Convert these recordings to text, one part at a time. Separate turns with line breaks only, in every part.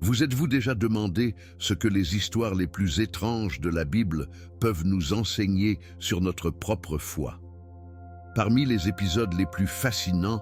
Vous êtes-vous déjà demandé ce que les histoires les plus étranges de la Bible peuvent nous enseigner sur notre propre foi? Parmi les épisodes les plus fascinants,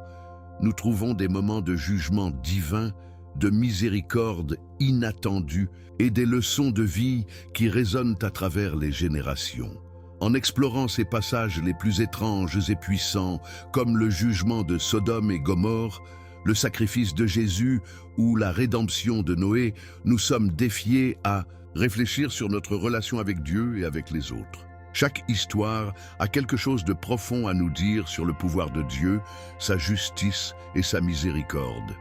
nous trouvons des moments de jugement divin, de miséricorde inattendue et des leçons de vie qui résonnent à travers les générations. En explorant ces passages les plus étranges et puissants, comme le jugement de Sodome et Gomorrhe, le sacrifice de Jésus ou la rédemption de Noé, nous sommes défiés à réfléchir sur notre relation avec Dieu et avec les autres. Chaque histoire a quelque chose de profond à nous dire sur le pouvoir de Dieu, sa justice et sa miséricorde.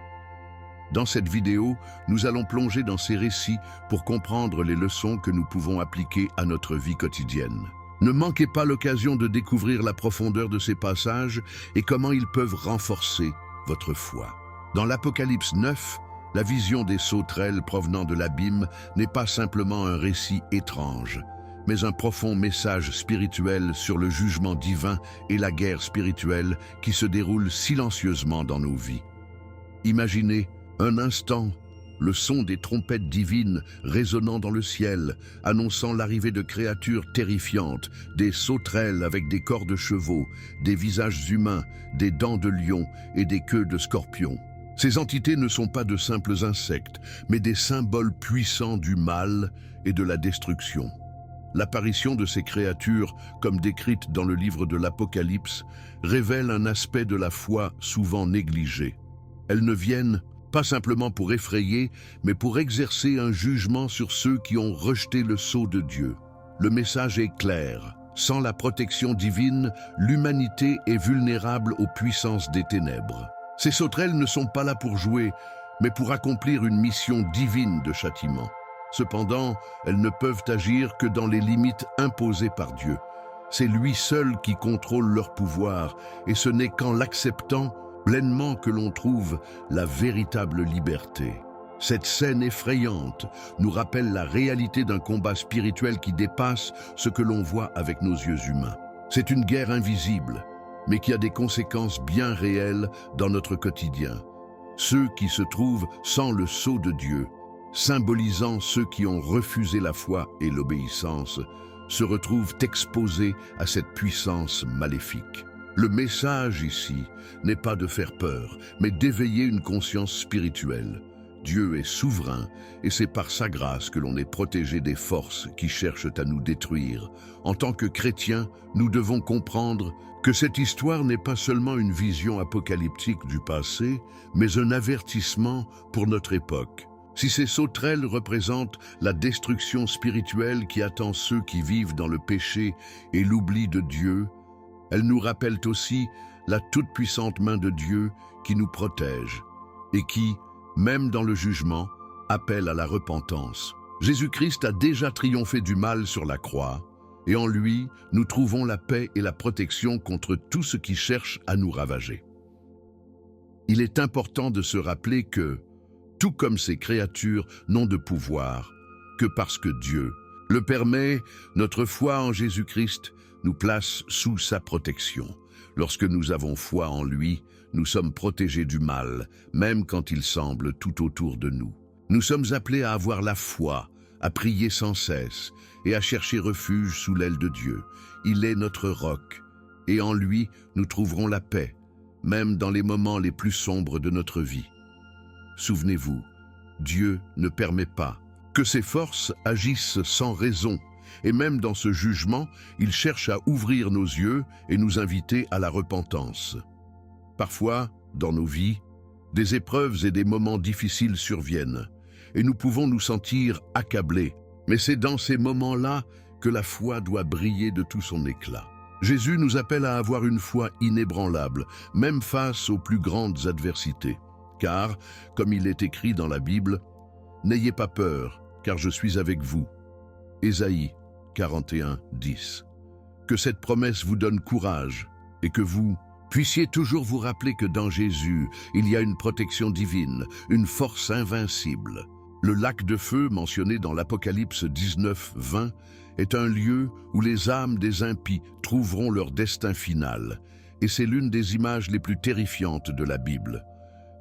Dans cette vidéo, nous allons plonger dans ces récits pour comprendre les leçons que nous pouvons appliquer à notre vie quotidienne. Ne manquez pas l'occasion de découvrir la profondeur de ces passages et comment ils peuvent renforcer votre foi. Dans l'Apocalypse 9, la vision des sauterelles provenant de l'abîme n'est pas simplement un récit étrange, mais un profond message spirituel sur le jugement divin et la guerre spirituelle qui se déroule silencieusement dans nos vies. Imaginez un instant le son des trompettes divines résonnant dans le ciel, annonçant l'arrivée de créatures terrifiantes, des sauterelles avec des corps de chevaux, des visages humains, des dents de lion et des queues de scorpions. Ces entités ne sont pas de simples insectes, mais des symboles puissants du mal et de la destruction. L'apparition de ces créatures, comme décrite dans le livre de l'Apocalypse, révèle un aspect de la foi souvent négligé. Elles ne viennent pas simplement pour effrayer, mais pour exercer un jugement sur ceux qui ont rejeté le sceau de Dieu. Le message est clair. Sans la protection divine, l'humanité est vulnérable aux puissances des ténèbres. Ces sauterelles ne sont pas là pour jouer, mais pour accomplir une mission divine de châtiment. Cependant, elles ne peuvent agir que dans les limites imposées par Dieu. C'est lui seul qui contrôle leur pouvoir, et ce n'est qu'en l'acceptant pleinement que l'on trouve la véritable liberté. Cette scène effrayante nous rappelle la réalité d'un combat spirituel qui dépasse ce que l'on voit avec nos yeux humains. C'est une guerre invisible, mais qui a des conséquences bien réelles dans notre quotidien. Ceux qui se trouvent sans le sceau de Dieu, symbolisant ceux qui ont refusé la foi et l'obéissance, se retrouvent exposés à cette puissance maléfique. Le message ici n'est pas de faire peur, mais d'éveiller une conscience spirituelle. Dieu est souverain et c'est par sa grâce que l'on est protégé des forces qui cherchent à nous détruire. En tant que chrétiens, nous devons comprendre que cette histoire n'est pas seulement une vision apocalyptique du passé, mais un avertissement pour notre époque. Si ces sauterelles représentent la destruction spirituelle qui attend ceux qui vivent dans le péché et l'oubli de Dieu, elles nous rappellent aussi la toute-puissante main de Dieu qui nous protège et qui, même dans le jugement, appelle à la repentance. Jésus-Christ a déjà triomphé du mal sur la croix, et en lui, nous trouvons la paix et la protection contre tout ce qui cherche à nous ravager. Il est important de se rappeler que, tout comme ces créatures n'ont de pouvoir que parce que Dieu le permet, notre foi en Jésus-Christ nous place sous sa protection. Lorsque nous avons foi en lui, nous sommes protégés du mal, même quand il semble tout autour de nous. Nous sommes appelés à avoir la foi, à prier sans cesse et à chercher refuge sous l'aile de Dieu. Il est notre roc, et en lui, nous trouverons la paix, même dans les moments les plus sombres de notre vie. Souvenez-vous, Dieu ne permet pas que ses forces agissent sans raison. Et même dans ce jugement, il cherche à ouvrir nos yeux et nous inviter à la repentance. Parfois, dans nos vies, des épreuves et des moments difficiles surviennent, et nous pouvons nous sentir accablés. Mais c'est dans ces moments-là que la foi doit briller de tout son éclat. Jésus nous appelle à avoir une foi inébranlable, même face aux plus grandes adversités. Car, comme il est écrit dans la Bible, « N'ayez pas peur, car je suis avec vous. » Ésaïe 41, 10. Que cette promesse vous donne courage et que vous puissiez toujours vous rappeler que dans Jésus, il y a une protection divine, une force invincible. Le lac de feu mentionné dans l'Apocalypse 19, 20 est un lieu où les âmes des impies trouveront leur destin final, et c'est l'une des images les plus terrifiantes de la Bible.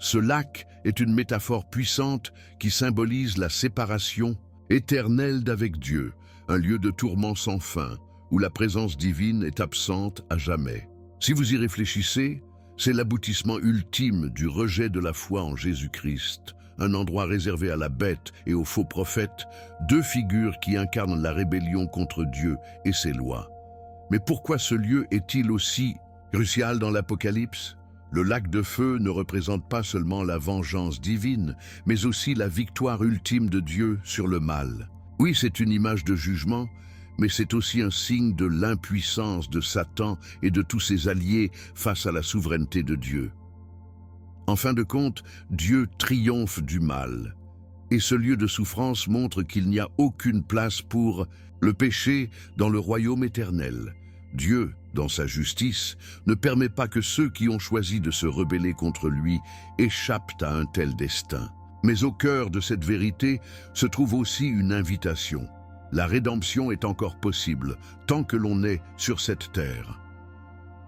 Ce lac est une métaphore puissante qui symbolise la séparation éternelle d'avec Dieu, un lieu de tourment sans fin, où la présence divine est absente à jamais. Si vous y réfléchissez, c'est l'aboutissement ultime du rejet de la foi en Jésus-Christ, un endroit réservé à la bête et aux faux prophètes, deux figures qui incarnent la rébellion contre Dieu et ses lois. Mais pourquoi ce lieu est-il aussi crucial dans l'Apocalypse? Le lac de feu ne représente pas seulement la vengeance divine, mais aussi la victoire ultime de Dieu sur le mal. Oui, c'est une image de jugement, mais c'est aussi un signe de l'impuissance de Satan et de tous ses alliés face à la souveraineté de Dieu. En fin de compte, Dieu triomphe du mal. Et ce lieu de souffrance montre qu'il n'y a aucune place pour le péché dans le royaume éternel. Dieu, dans sa justice, ne permet pas que ceux qui ont choisi de se rebeller contre lui échappent à un tel destin. Mais au cœur de cette vérité se trouve aussi une invitation. La rédemption est encore possible, tant que l'on est sur cette terre.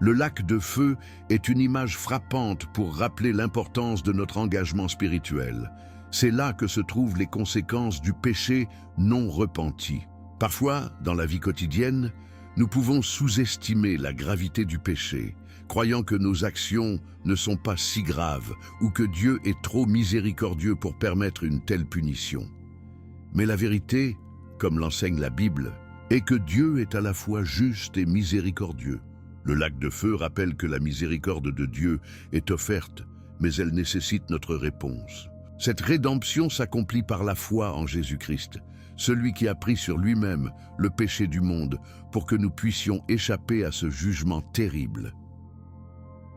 Le lac de feu est une image frappante pour rappeler l'importance de notre engagement spirituel. C'est là que se trouvent les conséquences du péché non repenti. Parfois, dans la vie quotidienne, nous pouvons sous-estimer la gravité du péché, croyant que nos actions ne sont pas si graves ou que Dieu est trop miséricordieux pour permettre une telle punition. Mais la vérité, comme l'enseigne la Bible, est que Dieu est à la fois juste et miséricordieux. Le lac de feu rappelle que la miséricorde de Dieu est offerte, mais elle nécessite notre réponse. Cette rédemption s'accomplit par la foi en Jésus-Christ, celui qui a pris sur lui-même le péché du monde pour que nous puissions échapper à ce jugement terrible.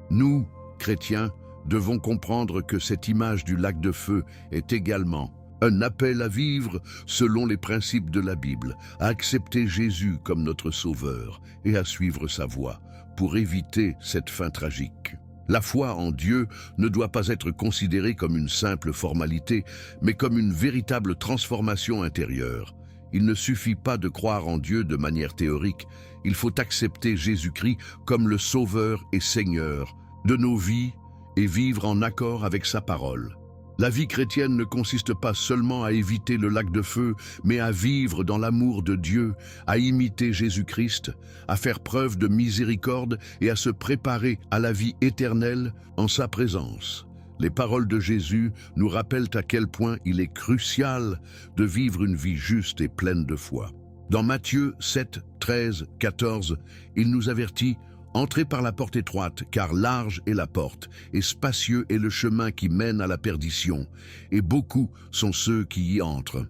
Nous, chrétiens, devons comprendre que cette image du lac de feu est également un appel à vivre selon les principes de la Bible, à accepter Jésus comme notre Sauveur et à suivre sa voie pour éviter cette fin tragique. La foi en Dieu ne doit pas être considérée comme une simple formalité, mais comme une véritable transformation intérieure. Il ne suffit pas de croire en Dieu de manière théorique, il faut accepter Jésus-Christ comme le Sauveur et Seigneur de nos vies et vivre en accord avec sa parole. La vie chrétienne ne consiste pas seulement à éviter le lac de feu, mais à vivre dans l'amour de Dieu, à imiter Jésus-Christ, à faire preuve de miséricorde et à se préparer à la vie éternelle en sa présence. Les paroles de Jésus nous rappellent à quel point il est crucial de vivre une vie juste et pleine de foi. Dans Matthieu 7, 13, 14, il nous avertit: « Entrez par la porte étroite, car large est la porte, et spacieux est le chemin qui mène à la perdition, et beaucoup sont ceux qui y entrent. »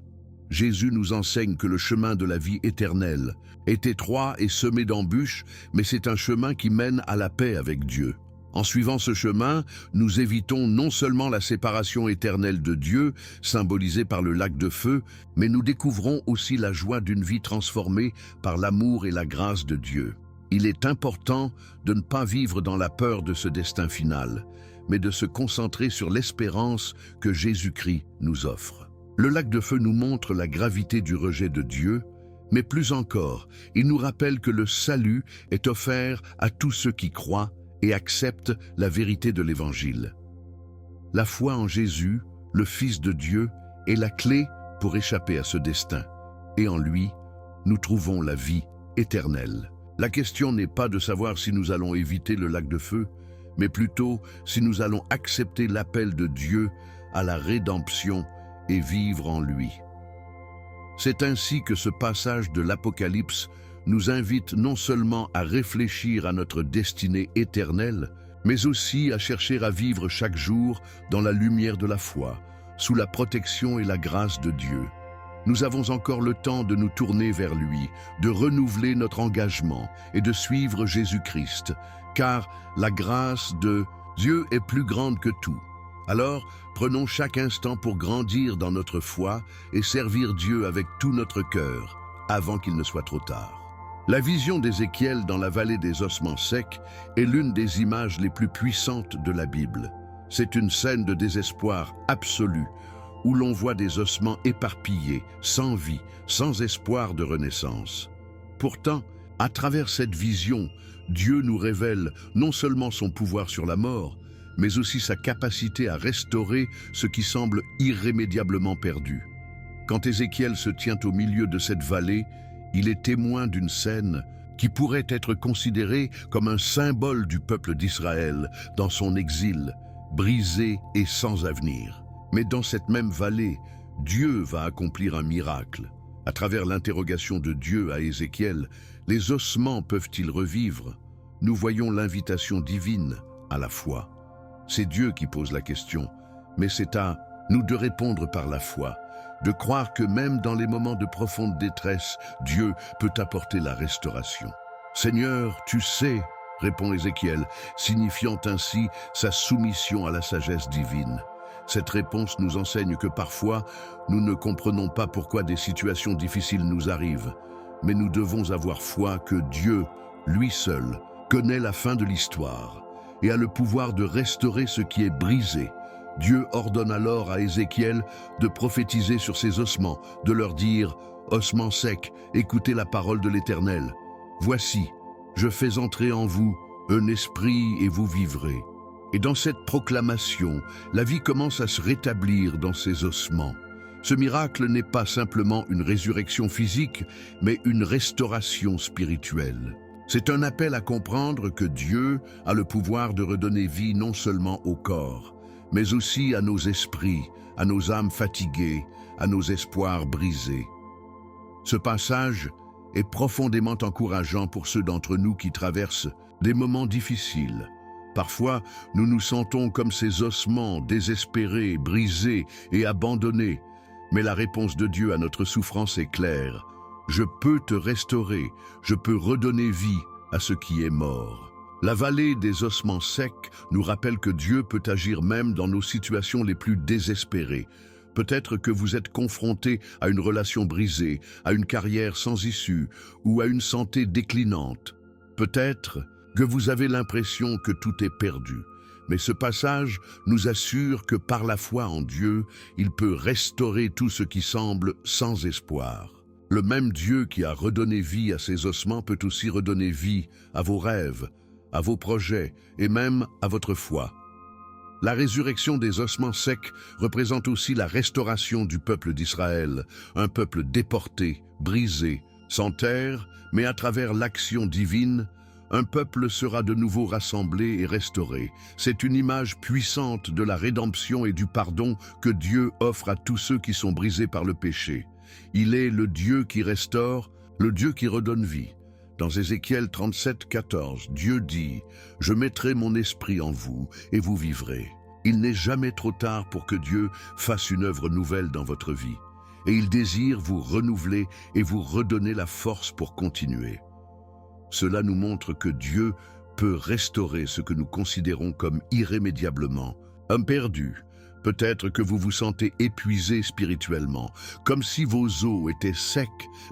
Jésus nous enseigne que le chemin de la vie éternelle est étroit et semé d'embûches, mais c'est un chemin qui mène à la paix avec Dieu. En suivant ce chemin, nous évitons non seulement la séparation éternelle de Dieu, symbolisée par le lac de feu, mais nous découvrons aussi la joie d'une vie transformée par l'amour et la grâce de Dieu. Il est important de ne pas vivre dans la peur de ce destin final, mais de se concentrer sur l'espérance que Jésus-Christ nous offre. Le lac de feu nous montre la gravité du rejet de Dieu, mais plus encore, il nous rappelle que le salut est offert à tous ceux qui croient et acceptent la vérité de l'Évangile. La foi en Jésus, le Fils de Dieu, est la clé pour échapper à ce destin, et en lui, nous trouvons la vie éternelle. La question n'est pas de savoir si nous allons éviter le lac de feu, mais plutôt si nous allons accepter l'appel de Dieu à la rédemption et vivre en lui. C'est ainsi que ce passage de l'Apocalypse nous invite non seulement à réfléchir à notre destinée éternelle, mais aussi à chercher à vivre chaque jour dans la lumière de la foi, sous la protection et la grâce de Dieu. Nous avons encore le temps de nous tourner vers lui, de renouveler notre engagement et de suivre Jésus-Christ, car la grâce de Dieu est plus grande que tout. Alors, prenons chaque instant pour grandir dans notre foi et servir Dieu avec tout notre cœur, avant qu'il ne soit trop tard. La vision d'Ézéchiel dans la vallée des ossements secs est l'une des images les plus puissantes de la Bible. C'est une scène de désespoir absolu, où l'on voit des ossements éparpillés, sans vie, sans espoir de renaissance. Pourtant, à travers cette vision, Dieu nous révèle non seulement son pouvoir sur la mort, mais aussi sa capacité à restaurer ce qui semble irrémédiablement perdu. Quand Ézéchiel se tient au milieu de cette vallée, il est témoin d'une scène qui pourrait être considérée comme un symbole du peuple d'Israël dans son exil, brisé et sans avenir. Mais dans cette même vallée, Dieu va accomplir un miracle. À travers l'interrogation de Dieu à Ézéchiel, les ossements peuvent-ils revivre? Nous voyons l'invitation divine à la foi. C'est Dieu qui pose la question, mais c'est à nous de répondre par la foi, de croire que même dans les moments de profonde détresse, Dieu peut apporter la restauration. « Seigneur, tu sais », répond Ézéchiel, signifiant ainsi sa soumission à la sagesse divine. Cette réponse nous enseigne que parfois, nous ne comprenons pas pourquoi des situations difficiles nous arrivent, mais nous devons avoir foi que Dieu, lui seul, connaît la fin de l'histoire et a le pouvoir de restaurer ce qui est brisé. Dieu ordonne alors à Ézéchiel de prophétiser sur ces ossements, de leur dire « Ossements secs, écoutez la parole de l'Éternel. Voici, je fais entrer en vous un esprit et vous vivrez. » Et dans cette proclamation, la vie commence à se rétablir dans ces ossements. Ce miracle n'est pas simplement une résurrection physique, mais une restauration spirituelle. C'est un appel à comprendre que Dieu a le pouvoir de redonner vie non seulement au corps, mais aussi à nos esprits, à nos âmes fatiguées, à nos espoirs brisés. Ce passage est profondément encourageant pour ceux d'entre nous qui traversent des moments difficiles. Parfois, nous nous sentons comme ces ossements, désespérés, brisés et abandonnés. Mais la réponse de Dieu à notre souffrance est claire. Je peux te restaurer, je peux redonner vie à ce qui est mort. La vallée des ossements secs nous rappelle que Dieu peut agir même dans nos situations les plus désespérées. Peut-être que vous êtes confronté à une relation brisée, à une carrière sans issue ou à une santé déclinante. Peut-être que vous avez l'impression que tout est perdu. Mais ce passage nous assure que par la foi en Dieu, il peut restaurer tout ce qui semble sans espoir. Le même Dieu qui a redonné vie à ces ossements peut aussi redonner vie à vos rêves, à vos projets et même à votre foi. La résurrection des ossements secs représente aussi la restauration du peuple d'Israël, un peuple déporté, brisé, sans terre, mais à travers l'action divine, un peuple sera de nouveau rassemblé et restauré. C'est une image puissante de la rédemption et du pardon que Dieu offre à tous ceux qui sont brisés par le péché. Il est le Dieu qui restaure, le Dieu qui redonne vie. Dans Ézéchiel 37, 14, Dieu dit « Je mettrai mon esprit en vous et vous vivrez ». Il n'est jamais trop tard pour que Dieu fasse une œuvre nouvelle dans votre vie. Et il désire vous renouveler et vous redonner la force pour continuer. Cela nous montre que Dieu peut restaurer ce que nous considérons comme irrémédiablement perdu. Peut-être que vous vous sentez épuisé spirituellement, comme si vos os étaient secs,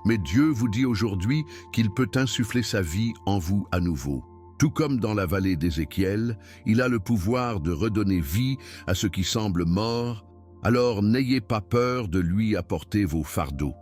mais Dieu vous dit aujourd'hui qu'il peut insuffler sa vie en vous à nouveau. Tout comme dans la vallée d'Ézéchiel, il a le pouvoir de redonner vie à ce qui semble mort, alors n'ayez pas peur de lui apporter vos fardeaux.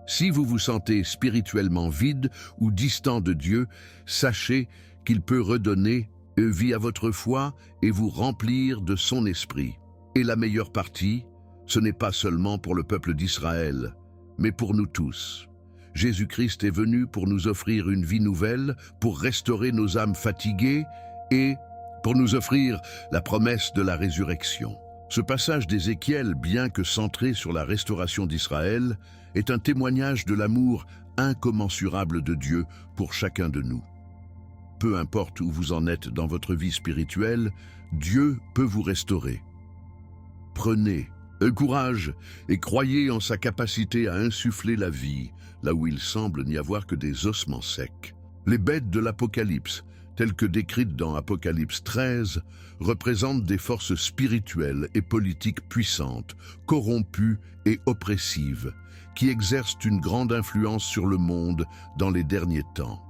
Si vous vous sentez spirituellement vide ou distant de Dieu, sachez qu'il peut redonner vie à votre foi et vous remplir de son esprit. Et la meilleure partie, ce n'est pas seulement pour le peuple d'Israël, mais pour nous tous. Jésus-Christ est venu pour nous offrir une vie nouvelle, pour restaurer nos âmes fatiguées et pour nous offrir la promesse de la résurrection. Ce passage d'Ézéchiel, bien que centré sur la restauration d'Israël, est un témoignage de l'amour incommensurable de Dieu pour chacun de nous. Peu importe où vous en êtes dans votre vie spirituelle, Dieu peut vous restaurer. Prenez courage et croyez en sa capacité à insuffler la vie, là où il semble n'y avoir que des ossements secs. Les bêtes de l'Apocalypse, telles que décrites dans Apocalypse 13, représentent des forces spirituelles et politiques puissantes, corrompues et oppressives, qui exercent une grande influence sur le monde dans les derniers temps.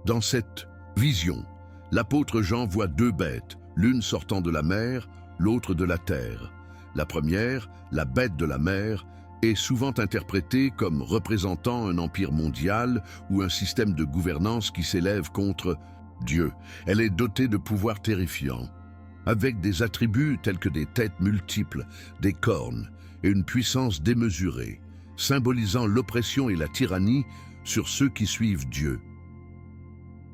Dans cette vision, l'apôtre Jean voit deux bêtes, l'une sortant de la mer, l'autre de la terre. La première, la bête de la mer, est souvent interprétée comme représentant un empire mondial ou un système de gouvernance qui s'élève contre Dieu. Elle est dotée de pouvoirs terrifiants. avec des attributs tels que des têtes multiples, des cornes et une puissance démesurée, symbolisant l'oppression et la tyrannie sur ceux qui suivent Dieu.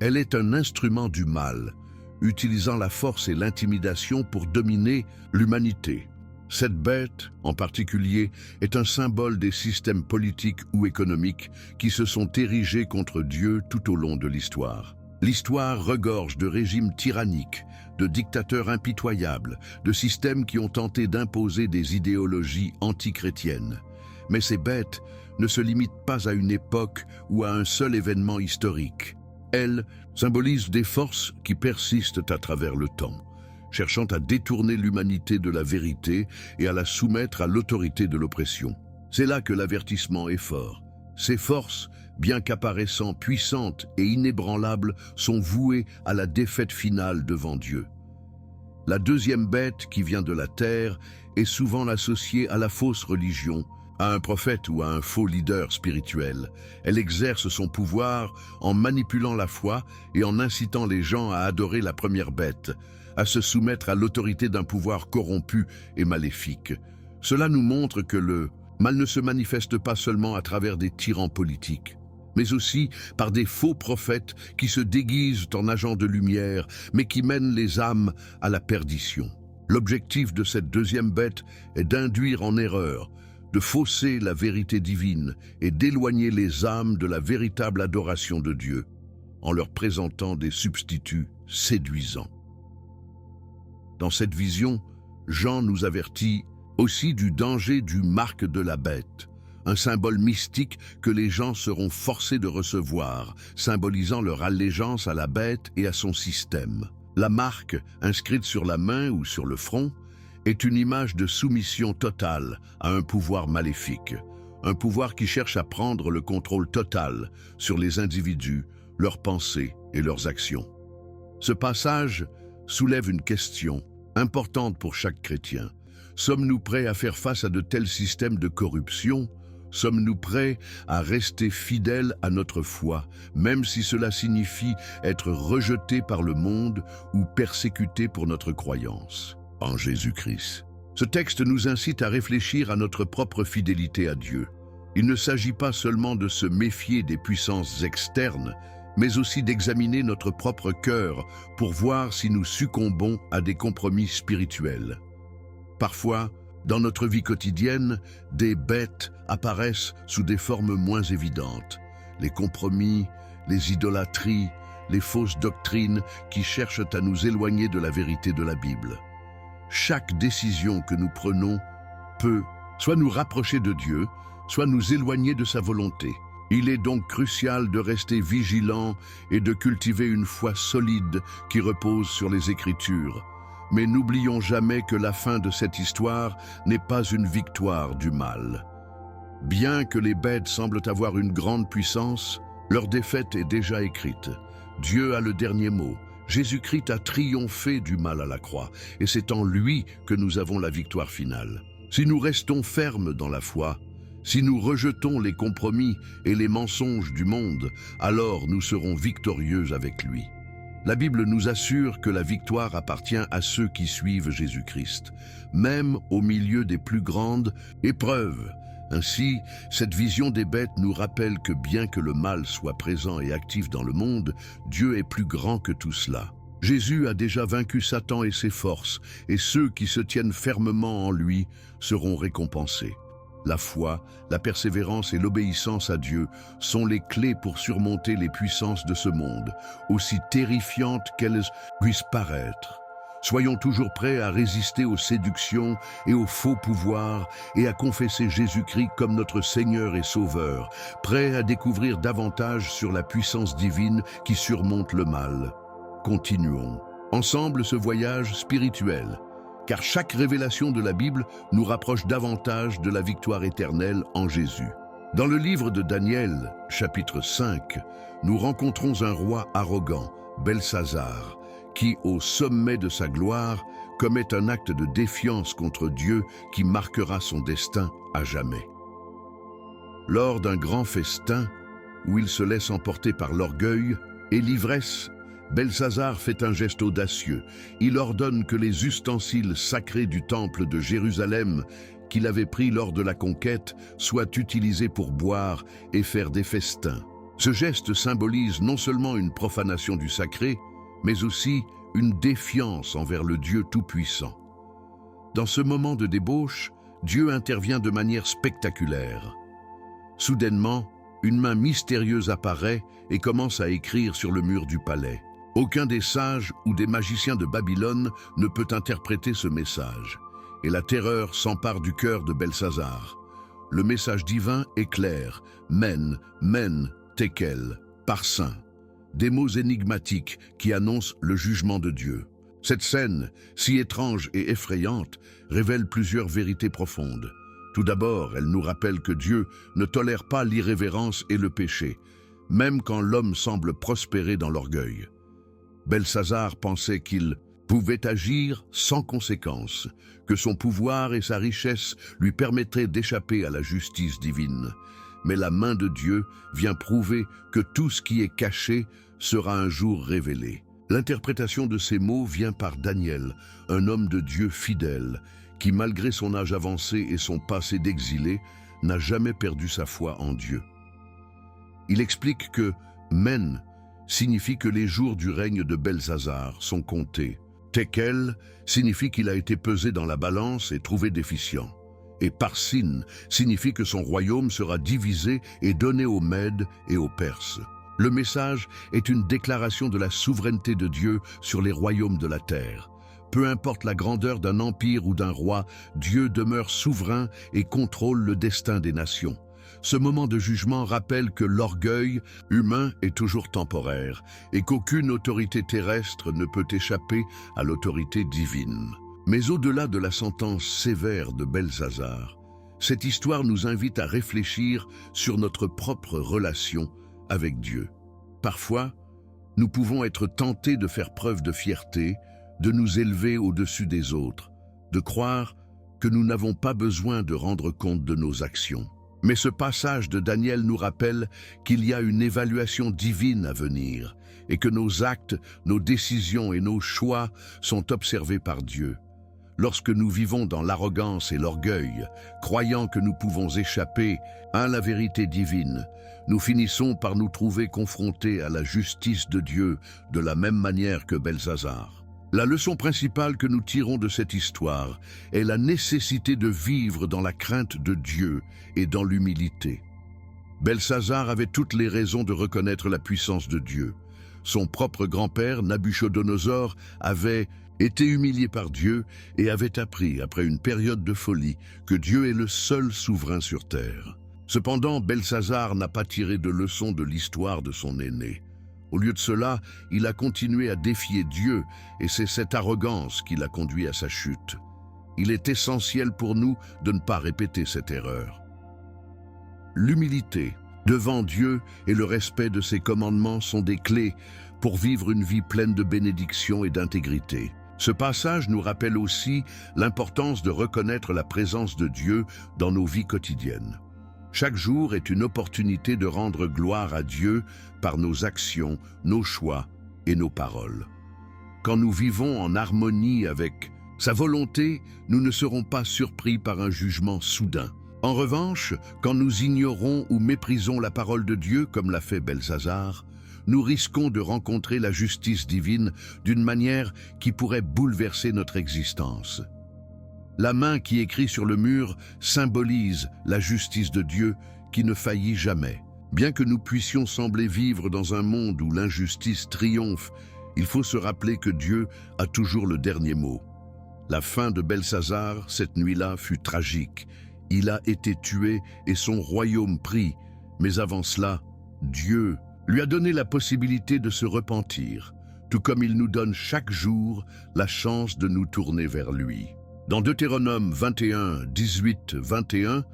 Elle est un instrument du mal, utilisant la force et l'intimidation pour dominer l'humanité. Cette bête, en particulier, est un symbole des systèmes politiques ou économiques qui se sont érigés contre Dieu tout au long de l'histoire. L'histoire regorge de régimes tyranniques, de dictateurs impitoyables, de systèmes qui ont tenté d'imposer des idéologies antichrétiennes. Mais ces bêtes ne se limitent pas à une époque ou à un seul événement historique. Elles symbolisent des forces qui persistent à travers le temps, cherchant à détourner l'humanité de la vérité et à la soumettre à l'autorité de l'oppression. C'est là que l'avertissement est fort. Ces forces, bien qu'apparaissant puissantes et inébranlables, sont vouées à la défaite finale devant Dieu. La deuxième bête, qui vient de la terre, est souvent associée à la fausse religion, à un prophète ou à un faux leader spirituel. Elle exerce son pouvoir en manipulant la foi et en incitant les gens à adorer la première bête, à se soumettre à l'autorité d'un pouvoir corrompu et maléfique. Cela nous montre que le mal ne se manifeste pas seulement à travers des tyrans politiques, mais aussi par des faux prophètes qui se déguisent en agents de lumière, mais qui mènent les âmes à la perdition. L'objectif de cette deuxième bête est d'induire en erreur, de fausser la vérité divine et d'éloigner les âmes de la véritable adoration de Dieu, en leur présentant des substituts séduisants. Dans cette vision, Jean nous avertit aussi du danger du marque de la bête, un symbole mystique que les gens seront forcés de recevoir, symbolisant leur allégeance à la bête et à son système. La marque, inscrite sur la main ou sur le front, est une image de soumission totale à un pouvoir maléfique, un pouvoir qui cherche à prendre le contrôle total sur les individus, leurs pensées et leurs actions. Ce passage soulève une question importante pour chaque chrétien. Sommes-nous prêts à faire face à de tels systèmes de corruption? Sommes-nous prêts à rester fidèles à notre foi, même si cela signifie être rejetés par le monde ou persécutés pour notre croyance en Jésus-Christ? Ce texte nous incite à réfléchir à notre propre fidélité à Dieu. Il ne s'agit pas seulement de se méfier des puissances externes, mais aussi d'examiner notre propre cœur pour voir si nous succombons à des compromis spirituels. Parfois, dans notre vie quotidienne, des bêtes apparaissent sous des formes moins évidentes. Les compromis, les idolâtries, les fausses doctrines qui cherchent à nous éloigner de la vérité de la Bible. Chaque décision que nous prenons peut soit nous rapprocher de Dieu, soit nous éloigner de sa volonté. Il est donc crucial de rester vigilant et de cultiver une foi solide qui repose sur les Écritures. Mais n'oublions jamais que la fin de cette histoire n'est pas une victoire du mal. Bien que les bêtes semblent avoir une grande puissance, leur défaite est déjà écrite. Dieu a le dernier mot. Jésus-Christ a triomphé du mal à la croix, et c'est en lui que nous avons la victoire finale. Si nous restons fermes dans la foi, si nous rejetons les compromis et les mensonges du monde, alors nous serons victorieux avec lui. La Bible nous assure que la victoire appartient à ceux qui suivent Jésus-Christ, même au milieu des plus grandes épreuves. Ainsi, cette vision des bêtes nous rappelle que bien que le mal soit présent et actif dans le monde, Dieu est plus grand que tout cela. Jésus a déjà vaincu Satan et ses forces, et ceux qui se tiennent fermement en lui seront récompensés. La foi, la persévérance et l'obéissance à Dieu sont les clés pour surmonter les puissances de ce monde, aussi terrifiantes qu'elles puissent paraître. Soyons toujours prêts à résister aux séductions et aux faux pouvoirs et à confesser Jésus-Christ comme notre Seigneur et Sauveur, prêts à découvrir davantage sur la puissance divine qui surmonte le mal. Continuons ensemble ce voyage spirituel, car chaque révélation de la Bible nous rapproche davantage de la victoire éternelle en Jésus. Dans le livre de Daniel, chapitre 5, nous rencontrons un roi arrogant, Belsazar, qui, au sommet de sa gloire, commet un acte de défiance contre Dieu qui marquera son destin à jamais. Lors d'un grand festin, où il se laisse emporter par l'orgueil et l'ivresse, Belsazar fait un geste audacieux. Il ordonne que les ustensiles sacrés du temple de Jérusalem qu'il avait pris lors de la conquête soient utilisés pour boire et faire des festins. Ce geste symbolise non seulement une profanation du sacré, mais aussi une défiance envers le Dieu Tout-Puissant. Dans ce moment de débauche, Dieu intervient de manière spectaculaire. Soudainement, une main mystérieuse apparaît et commence à écrire sur le mur du palais. Aucun des sages ou des magiciens de Babylone ne peut interpréter ce message, et la terreur s'empare du cœur de Belsazar. Le message divin est clair: Men, Men, Tekel, par saint. Des mots énigmatiques qui annoncent le jugement de Dieu. Cette scène, si étrange et effrayante, révèle plusieurs vérités profondes. Tout d'abord, elle nous rappelle que Dieu ne tolère pas l'irrévérence et le péché, même quand l'homme semble prospérer dans l'orgueil. Belsazar pensait qu'il pouvait agir sans conséquence, que son pouvoir et sa richesse lui permettraient d'échapper à la justice divine. Mais la main de Dieu vient prouver que tout ce qui est caché sera un jour révélé. L'interprétation de ces mots vient par Daniel, un homme de Dieu fidèle, qui malgré son âge avancé et son passé d'exilé, n'a jamais perdu sa foi en Dieu. Il explique que « Men » signifie que les jours du règne de Belsazar sont comptés. « Tekel » signifie qu'il a été pesé dans la balance et trouvé déficient. Et « Parsin » signifie que son royaume sera divisé et donné aux Mèdes et aux Perses. Le message est une déclaration de la souveraineté de Dieu sur les royaumes de la terre. Peu importe la grandeur d'un empire ou d'un roi, Dieu demeure souverain et contrôle le destin des nations. Ce moment de jugement rappelle que l'orgueil humain est toujours temporaire et qu'aucune autorité terrestre ne peut échapper à l'autorité divine. Mais au-delà de la sentence sévère de Belsazar, cette histoire nous invite à réfléchir sur notre propre relation avec Dieu. Parfois, nous pouvons être tentés de faire preuve de fierté, de nous élever au-dessus des autres, de croire que nous n'avons pas besoin de rendre compte de nos actions. Mais ce passage de Daniel nous rappelle qu'il y a une évaluation divine à venir et que nos actes, nos décisions et nos choix sont observés par Dieu. Lorsque nous vivons dans l'arrogance et l'orgueil, croyant que nous pouvons échapper à la vérité divine, nous finissons par nous trouver confrontés à la justice de Dieu de la même manière que Belsazar. La leçon principale que nous tirons de cette histoire est la nécessité de vivre dans la crainte de Dieu et dans l'humilité. Belsazar avait toutes les raisons de reconnaître la puissance de Dieu. Son propre grand-père, Nabuchodonosor, avait été humilié par Dieu et avait appris, après une période de folie, que Dieu est le seul souverain sur terre. Cependant, Belsazar n'a pas tiré de leçon de l'histoire de son aîné. Au lieu de cela, il a continué à défier Dieu et c'est cette arrogance qui l'a conduit à sa chute. Il est essentiel pour nous de ne pas répéter cette erreur. L'humilité devant Dieu et le respect de ses commandements sont des clés pour vivre une vie pleine de bénédictions et d'intégrité. Ce passage nous rappelle aussi l'importance de reconnaître la présence de Dieu dans nos vies quotidiennes. Chaque jour est une opportunité de rendre gloire à Dieu par nos actions, nos choix et nos paroles. Quand nous vivons en harmonie avec sa volonté, nous ne serons pas surpris par un jugement soudain. En revanche, quand nous ignorons ou méprisons la parole de Dieu, comme l'a fait Belsazar, nous risquons de rencontrer la justice divine d'une manière qui pourrait bouleverser notre existence. La main qui écrit sur le mur symbolise la justice de Dieu qui ne faillit jamais. Bien que nous puissions sembler vivre dans un monde où l'injustice triomphe, il faut se rappeler que Dieu a toujours le dernier mot. La fin de Belsazar, cette nuit-là, fut tragique. Il a été tué et son royaume pris. Mais avant cela, Dieu lui a donné la possibilité de se repentir, tout comme il nous donne chaque jour la chance de nous tourner vers lui. Dans Deutéronome 21, 18, 21,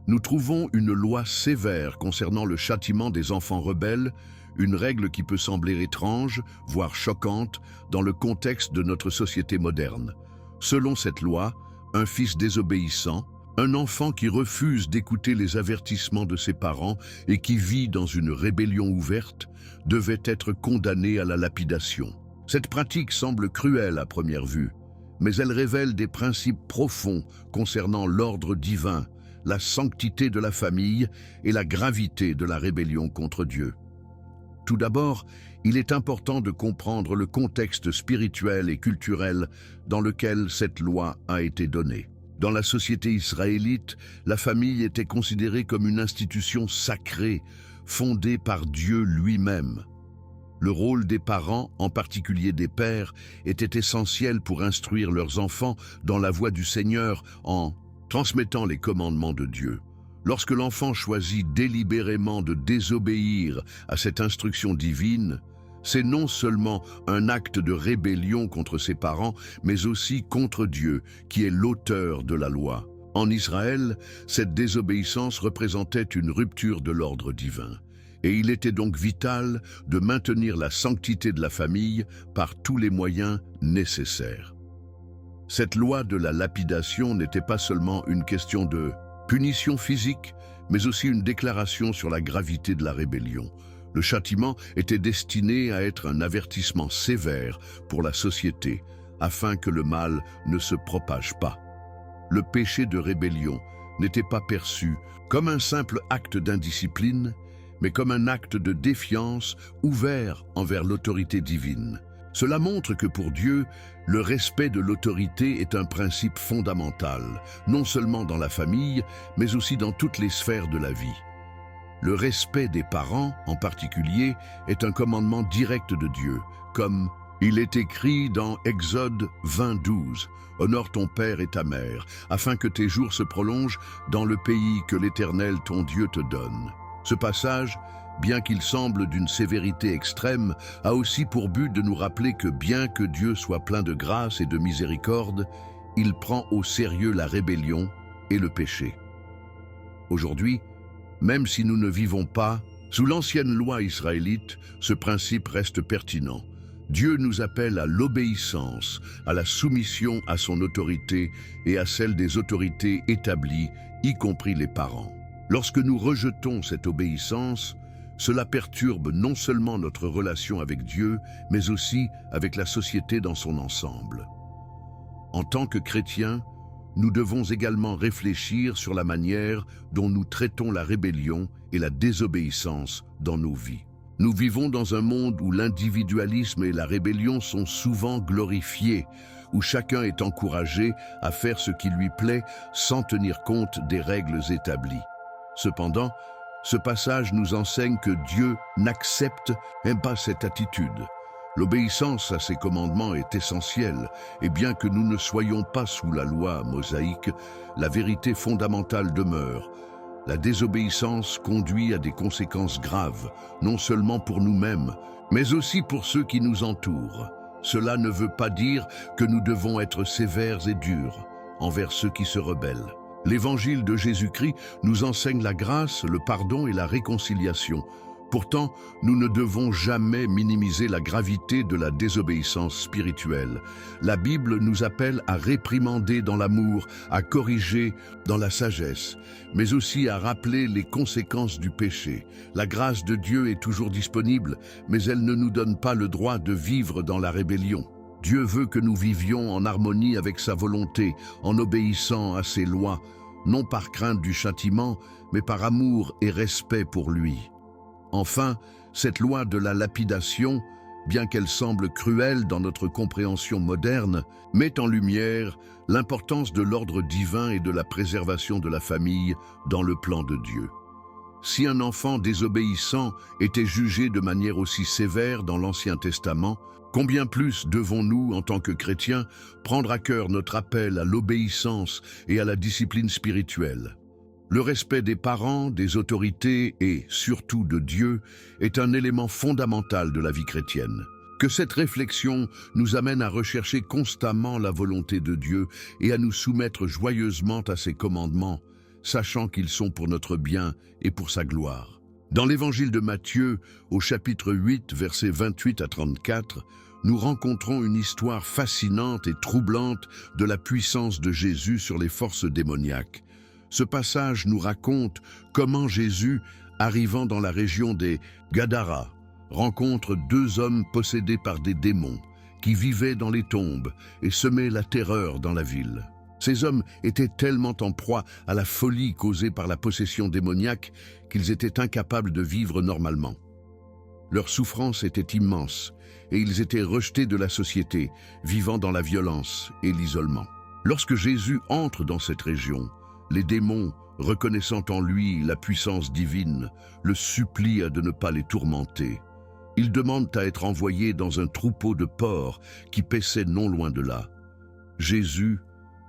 nous trouvons une loi sévère concernant le châtiment des enfants rebelles, une règle qui peut sembler étrange, voire choquante, dans le contexte de notre société moderne. Selon cette loi, un fils désobéissant, Un enfant qui refuse d'écouter les avertissements de ses parents et qui vit dans une rébellion ouverte devait être condamné à la lapidation. Cette pratique semble cruelle à première vue, mais elle révèle des principes profonds concernant l'ordre divin, la sanctité de la famille et la gravité de la rébellion contre Dieu. Tout d'abord, il est important de comprendre le contexte spirituel et culturel dans lequel cette loi a été donnée. Dans la société israélite, la famille était considérée comme une institution sacrée, fondée par Dieu lui-même. Le rôle des parents, en particulier des pères, était essentiel pour instruire leurs enfants dans la voie du Seigneur en transmettant les commandements de Dieu. Lorsque l'enfant choisit délibérément de désobéir à cette instruction divine, c'est non seulement un acte de rébellion contre ses parents, mais aussi contre Dieu, qui est l'auteur de la loi. En Israël, cette désobéissance représentait une rupture de l'ordre divin. Et il était donc vital de maintenir la sanctité de la famille par tous les moyens nécessaires. Cette loi de la lapidation n'était pas seulement une question de punition physique, mais aussi une déclaration sur la gravité de la rébellion. Le châtiment était destiné à être un avertissement sévère pour la société, afin que le mal ne se propage pas. Le péché de rébellion n'était pas perçu comme un simple acte d'indiscipline, mais comme un acte de défiance ouvert envers l'autorité divine. Cela montre que pour Dieu, le respect de l'autorité est un principe fondamental, non seulement dans la famille, mais aussi dans toutes les sphères de la vie. Le respect des parents, en particulier, est un commandement direct de Dieu, comme il est écrit dans Exode 20:12, « Honore ton père et ta mère, afin que tes jours se prolongent dans le pays que l'Éternel ton Dieu te donne. » Ce passage, bien qu'il semble d'une sévérité extrême, a aussi pour but de nous rappeler que bien que Dieu soit plein de grâce et de miséricorde, il prend au sérieux la rébellion et le péché. Aujourd'hui, même si nous ne vivons pas sous l'ancienne loi israélite, ce principe reste pertinent. Dieu nous appelle à l'obéissance, à la soumission à son autorité et à celle des autorités établies, y compris les parents. Lorsque nous rejetons cette obéissance, cela perturbe non seulement notre relation avec Dieu, mais aussi avec la société dans son ensemble. En tant que chrétiens, nous devons également réfléchir sur la manière dont nous traitons la rébellion et la désobéissance dans nos vies. Nous vivons dans un monde où l'individualisme et la rébellion sont souvent glorifiés, où chacun est encouragé à faire ce qui lui plaît sans tenir compte des règles établies. Cependant, ce passage nous enseigne que Dieu n'accepte pas cette attitude. L'obéissance à ses commandements est essentielle, et bien que nous ne soyons pas sous la loi mosaïque, la vérité fondamentale demeure. La désobéissance conduit à des conséquences graves, non seulement pour nous-mêmes, mais aussi pour ceux qui nous entourent. Cela ne veut pas dire que nous devons être sévères et durs envers ceux qui se rebellent. L'évangile de Jésus-Christ nous enseigne la grâce, le pardon et la réconciliation. Pourtant, nous ne devons jamais minimiser la gravité de la désobéissance spirituelle. La Bible nous appelle à réprimander dans l'amour, à corriger dans la sagesse, mais aussi à rappeler les conséquences du péché. La grâce de Dieu est toujours disponible, mais elle ne nous donne pas le droit de vivre dans la rébellion. Dieu veut que nous vivions en harmonie avec sa volonté, en obéissant à ses lois, non par crainte du châtiment, mais par amour et respect pour lui. Enfin, cette loi de la lapidation, bien qu'elle semble cruelle dans notre compréhension moderne, met en lumière l'importance de l'ordre divin et de la préservation de la famille dans le plan de Dieu. Si un enfant désobéissant était jugé de manière aussi sévère dans l'Ancien Testament, combien plus devons-nous, en tant que chrétiens, prendre à cœur notre appel à l'obéissance et à la discipline spirituelle? Le respect des parents, des autorités et, surtout, de Dieu est un élément fondamental de la vie chrétienne. Que cette réflexion nous amène à rechercher constamment la volonté de Dieu et à nous soumettre joyeusement à ses commandements, sachant qu'ils sont pour notre bien et pour sa gloire. Dans l'évangile de Matthieu, au chapitre 8, versets 28 à 34, nous rencontrons une histoire fascinante et troublante de la puissance de Jésus sur les forces démoniaques. Ce passage nous raconte comment Jésus, arrivant dans la région des Gadara, rencontre deux hommes possédés par des démons qui vivaient dans les tombes et semaient la terreur dans la ville. Ces hommes étaient tellement en proie à la folie causée par la possession démoniaque qu'ils étaient incapables de vivre normalement. Leur souffrance était immense et ils étaient rejetés de la société, vivant dans la violence et l'isolement. Lorsque Jésus entre dans cette région, les démons, reconnaissant en lui la puissance divine, le supplient de ne pas les tourmenter. Ils demandent à être envoyés dans un troupeau de porcs qui paissaient non loin de là. Jésus,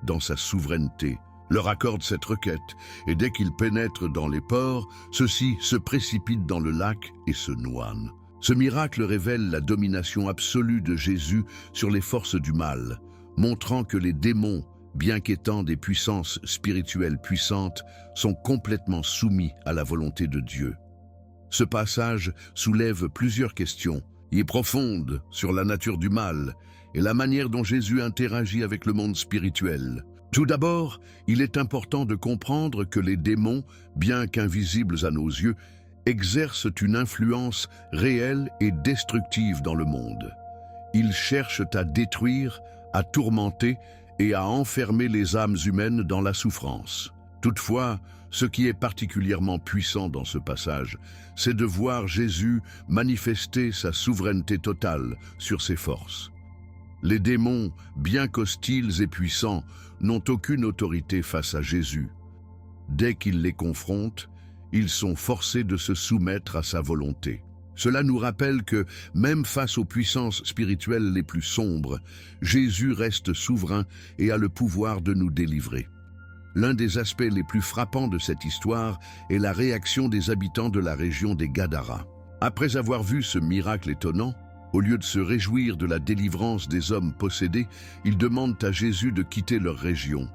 dans sa souveraineté, leur accorde cette requête, et dès qu'ils pénètrent dans les porcs, ceux-ci se précipitent dans le lac et se noient. Ce miracle révèle la domination absolue de Jésus sur les forces du mal, montrant que les démons, bien qu'étant des puissances spirituelles puissantes, sont complètement soumis à la volonté de Dieu. Ce passage soulève plusieurs questions, et profondes sur la nature du mal et la manière dont Jésus interagit avec le monde spirituel. Tout d'abord, il est important de comprendre que les démons, bien qu'invisibles à nos yeux, exercent une influence réelle et destructive dans le monde. Ils cherchent à détruire, à tourmenter et à enfermer les âmes humaines dans la souffrance. Toutefois, ce qui est particulièrement puissant dans ce passage, c'est de voir Jésus manifester sa souveraineté totale sur ses forces. Les démons, bien qu'hostiles et puissants, n'ont aucune autorité face à Jésus. Dès qu'il les confronte, ils sont forcés de se soumettre à sa volonté. Cela nous rappelle que, même face aux puissances spirituelles les plus sombres, Jésus reste souverain et a le pouvoir de nous délivrer. L'un des aspects les plus frappants de cette histoire est la réaction des habitants de la région des Gadara. Après avoir vu ce miracle étonnant, au lieu de se réjouir de la délivrance des hommes possédés, ils demandent à Jésus de quitter leur région.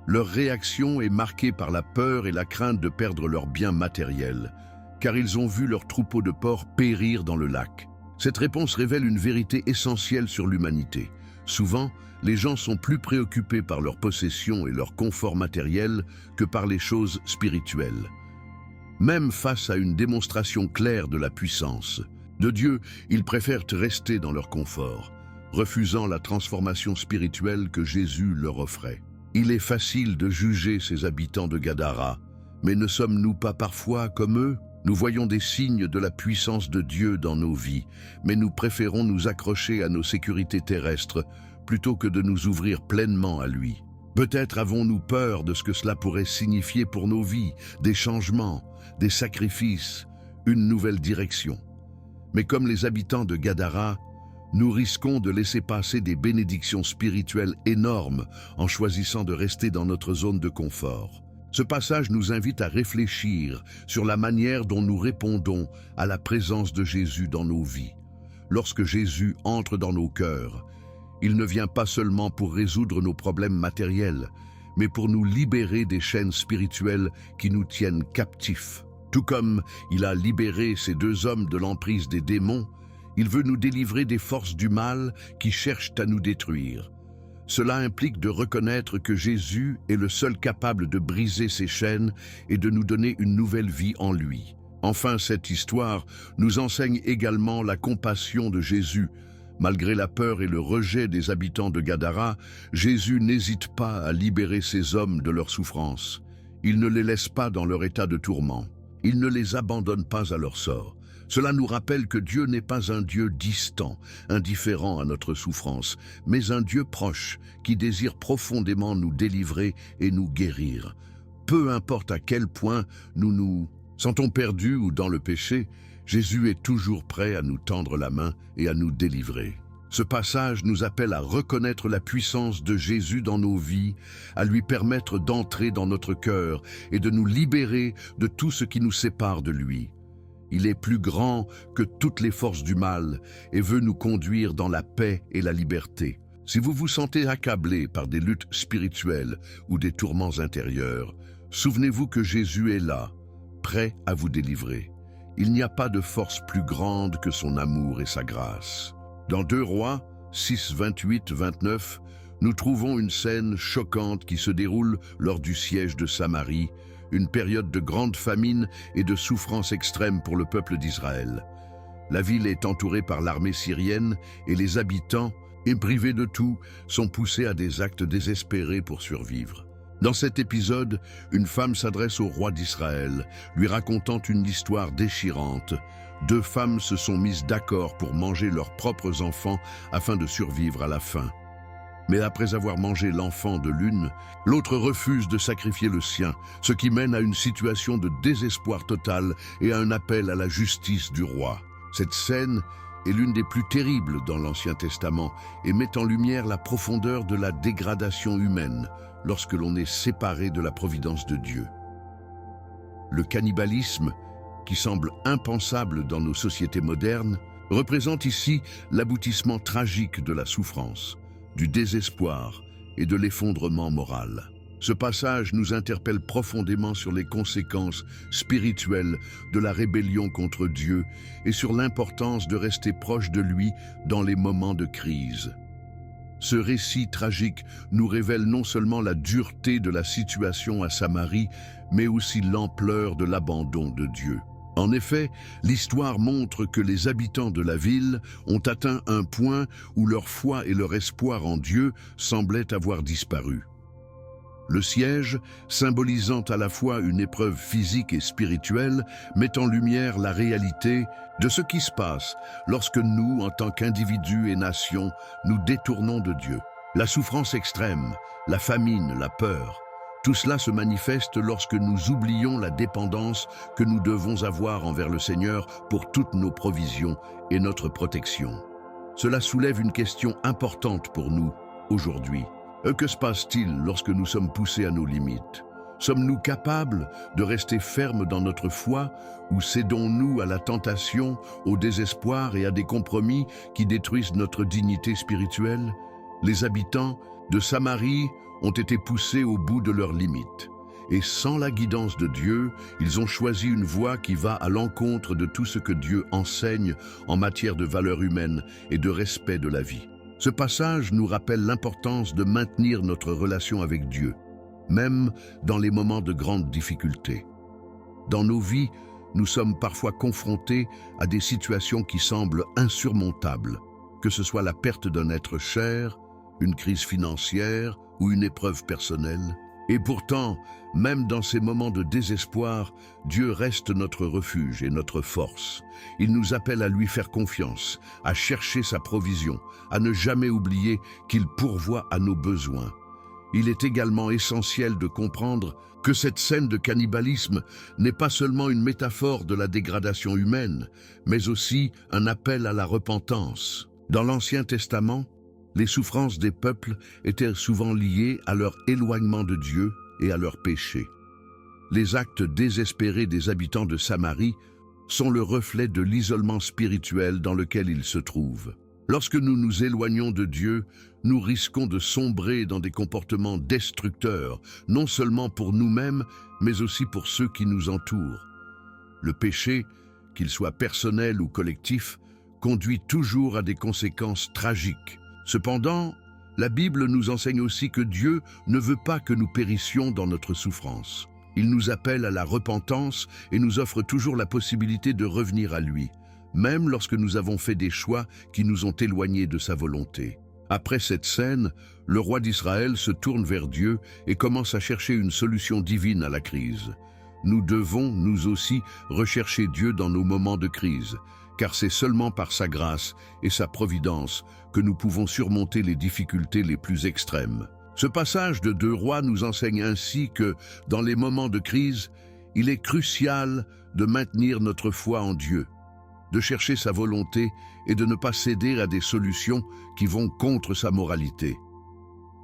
Leur réaction est marquée par la peur et la crainte de perdre leurs biens matériels, car ils ont vu leur troupeau de porcs périr dans le lac. Cette réponse révèle une vérité essentielle sur l'humanité. Souvent, les gens sont plus préoccupés par leurs possessions et leur confort matériel que par les choses spirituelles. Même face à une démonstration claire de la puissance de Dieu, ils préfèrent rester dans leur confort, refusant la transformation spirituelle que Jésus leur offrait. Il est facile de juger ces habitants de Gadara, mais ne sommes-nous pas parfois comme eux? Nous voyons des signes de la puissance de Dieu dans nos vies, mais nous préférons nous accrocher à nos sécurités terrestres plutôt que de nous ouvrir pleinement à lui. Peut-être avons-nous peur de ce que cela pourrait signifier pour nos vies, des changements, des sacrifices, une nouvelle direction. Mais comme les habitants de Gadara, nous risquons de laisser passer des bénédictions spirituelles énormes en choisissant de rester dans notre zone de confort. Ce passage nous invite à réfléchir sur la manière dont nous répondons à la présence de Jésus dans nos vies. Lorsque Jésus entre dans nos cœurs, il ne vient pas seulement pour résoudre nos problèmes matériels, mais pour nous libérer des chaînes spirituelles qui nous tiennent captifs. Tout comme il a libéré ces deux hommes de l'emprise des démons, il veut nous délivrer des forces du mal qui cherchent à nous détruire. Cela implique de reconnaître que Jésus est le seul capable de briser ces chaînes et de nous donner une nouvelle vie en lui. Enfin, cette histoire nous enseigne également la compassion de Jésus. Malgré la peur et le rejet des habitants de Gadara, Jésus n'hésite pas à libérer ces hommes de leur souffrance. Il ne les laisse pas dans leur état de tourment. Il ne les abandonne pas à leur sort. Cela nous rappelle que Dieu n'est pas un Dieu distant, indifférent à notre souffrance, mais un Dieu proche qui désire profondément nous délivrer et nous guérir. Peu importe à quel point nous nous sentons perdus ou dans le péché, Jésus est toujours prêt à nous tendre la main et à nous délivrer. Ce passage nous appelle à reconnaître la puissance de Jésus dans nos vies, à lui permettre d'entrer dans notre cœur et de nous libérer de tout ce qui nous sépare de lui. Il est plus grand que toutes les forces du mal et veut nous conduire dans la paix et la liberté. Si vous vous sentez accablé par des luttes spirituelles ou des tourments intérieurs, souvenez-vous que Jésus est là, prêt à vous délivrer. Il n'y a pas de force plus grande que son amour et sa grâce. Dans 2 Rois 6, 28-29, nous trouvons une scène choquante qui se déroule lors du siège de Samarie, une période de grande famine et de souffrance extrême pour le peuple d'Israël. La ville est entourée par l'armée syrienne et les habitants, privés de tout, sont poussés à des actes désespérés pour survivre. Dans cet épisode, une femme s'adresse au roi d'Israël, lui racontant une histoire déchirante. Deux femmes se sont mises d'accord pour manger leurs propres enfants afin de survivre à la faim. Mais après avoir mangé l'enfant de l'une, l'autre refuse de sacrifier le sien, ce qui mène à une situation de désespoir total et à un appel à la justice du roi. Cette scène est l'une des plus terribles dans l'Ancien Testament et met en lumière la profondeur de la dégradation humaine lorsque l'on est séparé de la providence de Dieu. Le cannibalisme, qui semble impensable dans nos sociétés modernes, représente ici l'aboutissement tragique de la souffrance, du désespoir et de l'effondrement moral. Ce passage nous interpelle profondément sur les conséquences spirituelles de la rébellion contre Dieu et sur l'importance de rester proche de lui dans les moments de crise. Ce récit tragique nous révèle non seulement la dureté de la situation à Samarie, mais aussi l'ampleur de l'abandon de Dieu. En effet, l'histoire montre que les habitants de la ville ont atteint un point où leur foi et leur espoir en Dieu semblaient avoir disparu. Le siège, symbolisant à la fois une épreuve physique et spirituelle, met en lumière la réalité de ce qui se passe lorsque nous, en tant qu'individus et nations, nous détournons de Dieu. La souffrance extrême, la famine, la peur, tout cela se manifeste lorsque nous oublions la dépendance que nous devons avoir envers le Seigneur pour toutes nos provisions et notre protection. Cela soulève une question importante pour nous aujourd'hui. Que se passe-t-il lorsque nous sommes poussés à nos limites? Sommes-nous capables de rester fermes dans notre foi ou cédons-nous à la tentation, au désespoir et à des compromis qui détruisent notre dignité spirituelle? Les habitants de Samarie ont été poussés au bout de leurs limites. Et sans la guidance de Dieu, ils ont choisi une voie qui va à l'encontre de tout ce que Dieu enseigne en matière de valeurs humaines et de respect de la vie. Ce passage nous rappelle l'importance de maintenir notre relation avec Dieu, même dans les moments de grande difficulté. Dans nos vies, nous sommes parfois confrontés à des situations qui semblent insurmontables, que ce soit la perte d'un être cher, une crise financière ou une épreuve personnelle. Et pourtant, même dans ces moments de désespoir, Dieu reste notre refuge et notre force. Il nous appelle à lui faire confiance, à chercher sa provision, à ne jamais oublier qu'il pourvoit à nos besoins. Il est également essentiel de comprendre que cette scène de cannibalisme n'est pas seulement une métaphore de la dégradation humaine, mais aussi un appel à la repentance. Dans l'Ancien Testament, les souffrances des peuples étaient souvent liées à leur éloignement de Dieu et à leurs péchés. Les actes désespérés des habitants de Samarie sont le reflet de l'isolement spirituel dans lequel ils se trouvent. Lorsque nous nous éloignons de Dieu, nous risquons de sombrer dans des comportements destructeurs, non seulement pour nous-mêmes, mais aussi pour ceux qui nous entourent. Le péché, qu'il soit personnel ou collectif, conduit toujours à des conséquences tragiques. Cependant, la Bible nous enseigne aussi que Dieu ne veut pas que nous périssions dans notre souffrance. Il nous appelle à la repentance et nous offre toujours la possibilité de revenir à lui, même lorsque nous avons fait des choix qui nous ont éloignés de sa volonté. Après cette scène, le roi d'Israël se tourne vers Dieu et commence à chercher une solution divine à la crise. Nous devons, nous aussi, rechercher Dieu dans nos moments de crise, car c'est seulement par sa grâce et sa providence que nous pouvons surmonter les difficultés les plus extrêmes. Ce passage de 2 Rois nous enseigne ainsi que, dans les moments de crise, il est crucial de maintenir notre foi en Dieu, de chercher sa volonté et de ne pas céder à des solutions qui vont contre sa moralité.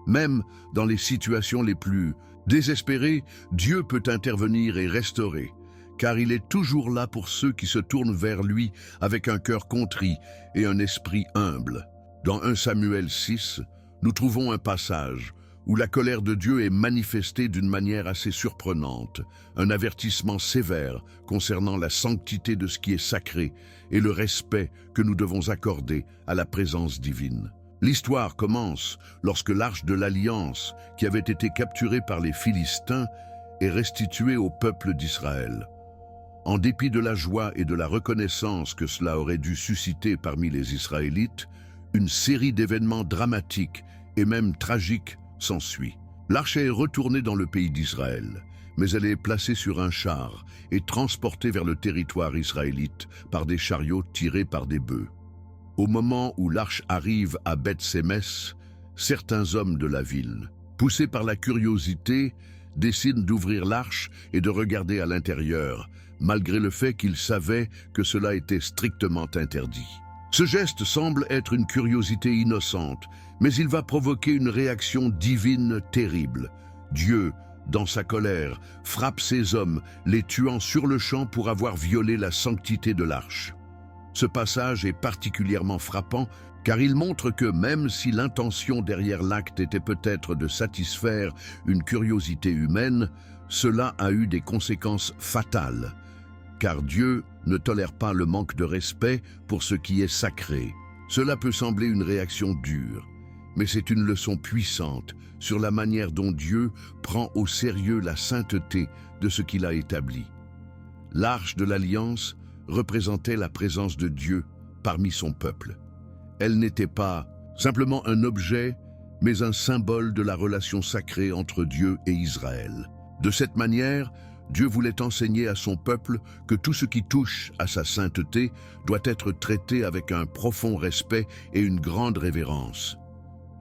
Même dans les situations les plus désespérées, Dieu peut intervenir et restaurer, car il est toujours là pour ceux qui se tournent vers lui avec un cœur contrit et un esprit humble. Dans 1 Samuel 6, nous trouvons un passage où la colère de Dieu est manifestée d'une manière assez surprenante, un avertissement sévère concernant la sanctité de ce qui est sacré et le respect que nous devons accorder à la présence divine. L'histoire commence lorsque l'Arche de l'Alliance, qui avait été capturée par les Philistins, est restituée au peuple d'Israël. En dépit de la joie et de la reconnaissance que cela aurait dû susciter parmi les Israélites, une série d'événements dramatiques et même tragiques s'ensuit. L'arche est retournée dans le pays d'Israël, mais elle est placée sur un char et transportée vers le territoire israélite par des chariots tirés par des bœufs. Au moment où l'arche arrive à Beth-Sémès, certains hommes de la ville, poussés par la curiosité, décident d'ouvrir l'arche et de regarder à l'intérieur, malgré le fait qu'ils savaient que cela était strictement interdit. Ce geste semble être une curiosité innocente, mais il va provoquer une réaction divine terrible. Dieu, dans sa colère, frappe ces hommes, les tuant sur le champ pour avoir violé la sanctité de l'arche. Ce passage est particulièrement frappant car il montre que même si l'intention derrière l'acte était peut-être de satisfaire une curiosité humaine, cela a eu des conséquences fatales. Car Dieu ne tolère pas le manque de respect pour ce qui est sacré. Cela peut sembler une réaction dure, mais c'est une leçon puissante sur la manière dont Dieu prend au sérieux la sainteté de ce qu'il a établi. L'Arche de l'Alliance représentait la présence de Dieu parmi son peuple. Elle n'était pas simplement un objet, mais un symbole de la relation sacrée entre Dieu et Israël. De cette manière, Dieu voulait enseigner à son peuple que tout ce qui touche à sa sainteté doit être traité avec un profond respect et une grande révérence.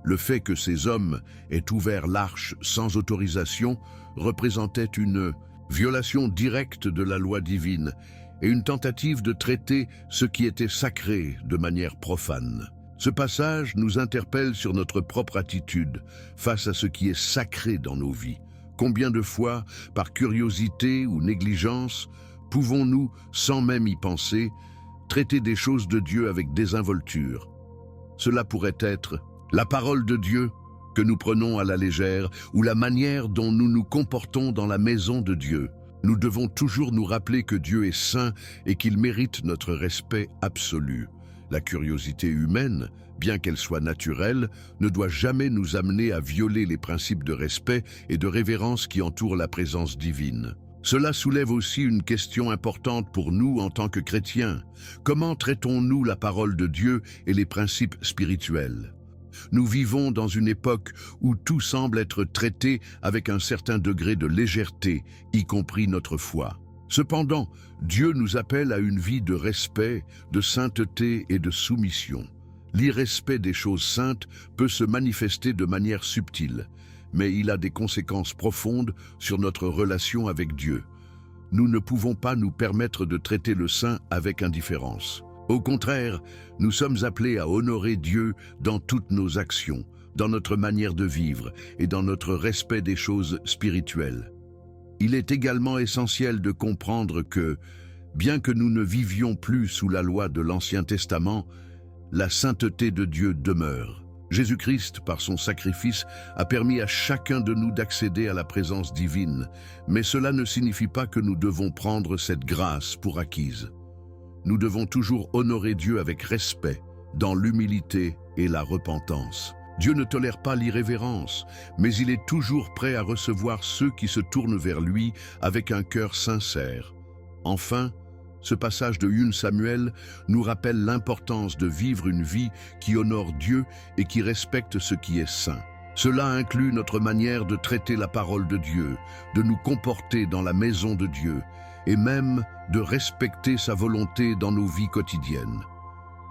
Le fait que ces hommes aient ouvert l'arche sans autorisation représentait une violation directe de la loi divine et une tentative de traiter ce qui était sacré de manière profane. Ce passage nous interpelle sur notre propre attitude face à ce qui est sacré dans nos vies. Combien de fois, par curiosité ou négligence, pouvons-nous, sans même y penser, traiter des choses de Dieu avec désinvolture? Cela pourrait être la parole de Dieu que nous prenons à la légère ou la manière dont nous nous comportons dans la maison de Dieu. Nous devons toujours nous rappeler que Dieu est saint et qu'il mérite notre respect absolu. La curiosité humaine, bien qu'elle soit naturelle, ne doit jamais nous amener à violer les principes de respect et de révérence qui entourent la présence divine. Cela soulève aussi une question importante pour nous en tant que chrétiens. Comment traitons-nous la parole de Dieu et les principes spirituels ? Nous vivons dans une époque où tout semble être traité avec un certain degré de légèreté, y compris notre foi. Cependant, Dieu nous appelle à une vie de respect, de sainteté et de soumission. L'irrespect des choses saintes peut se manifester de manière subtile, mais il a des conséquences profondes sur notre relation avec Dieu. Nous ne pouvons pas nous permettre de traiter le saint avec indifférence. Au contraire, nous sommes appelés à honorer Dieu dans toutes nos actions, dans notre manière de vivre et dans notre respect des choses spirituelles. Il est également essentiel de comprendre que, bien que nous ne vivions plus sous la loi de l'Ancien Testament, la sainteté de Dieu demeure. Jésus-Christ, par son sacrifice, a permis à chacun de nous d'accéder à la présence divine, mais cela ne signifie pas que nous devons prendre cette grâce pour acquise. Nous devons toujours honorer Dieu avec respect, dans l'humilité et la repentance. Dieu ne tolère pas l'irrévérence, mais il est toujours prêt à recevoir ceux qui se tournent vers lui avec un cœur sincère. Enfin, ce passage de 1 Samuel nous rappelle l'importance de vivre une vie qui honore Dieu et qui respecte ce qui est saint. Cela inclut notre manière de traiter la parole de Dieu, de nous comporter dans la maison de Dieu, et même de respecter sa volonté dans nos vies quotidiennes.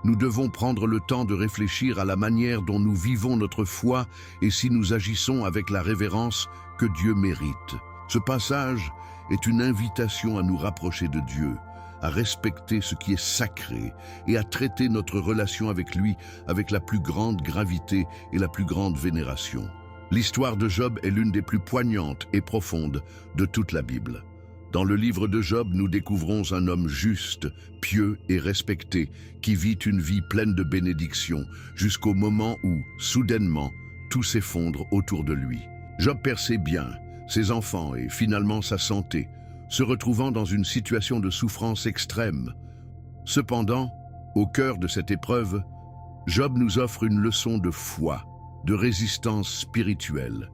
Nous devons prendre le temps de réfléchir à la manière dont nous vivons notre foi et si nous agissons avec la révérence que Dieu mérite. Ce passage est une invitation à nous rapprocher de Dieu, à respecter ce qui est sacré et à traiter notre relation avec lui avec la plus grande gravité et la plus grande vénération. L'histoire de Job est l'une des plus poignantes et profondes de toute la Bible. Dans le livre de Job, nous découvrons un homme juste, pieux et respecté, qui vit une vie pleine de bénédictions, jusqu'au moment où, soudainement, tout s'effondre autour de lui. Job perd ses biens, ses enfants et finalement sa santé, se retrouvant dans une situation de souffrance extrême. Cependant, au cœur de cette épreuve, Job nous offre une leçon de foi, de résistance spirituelle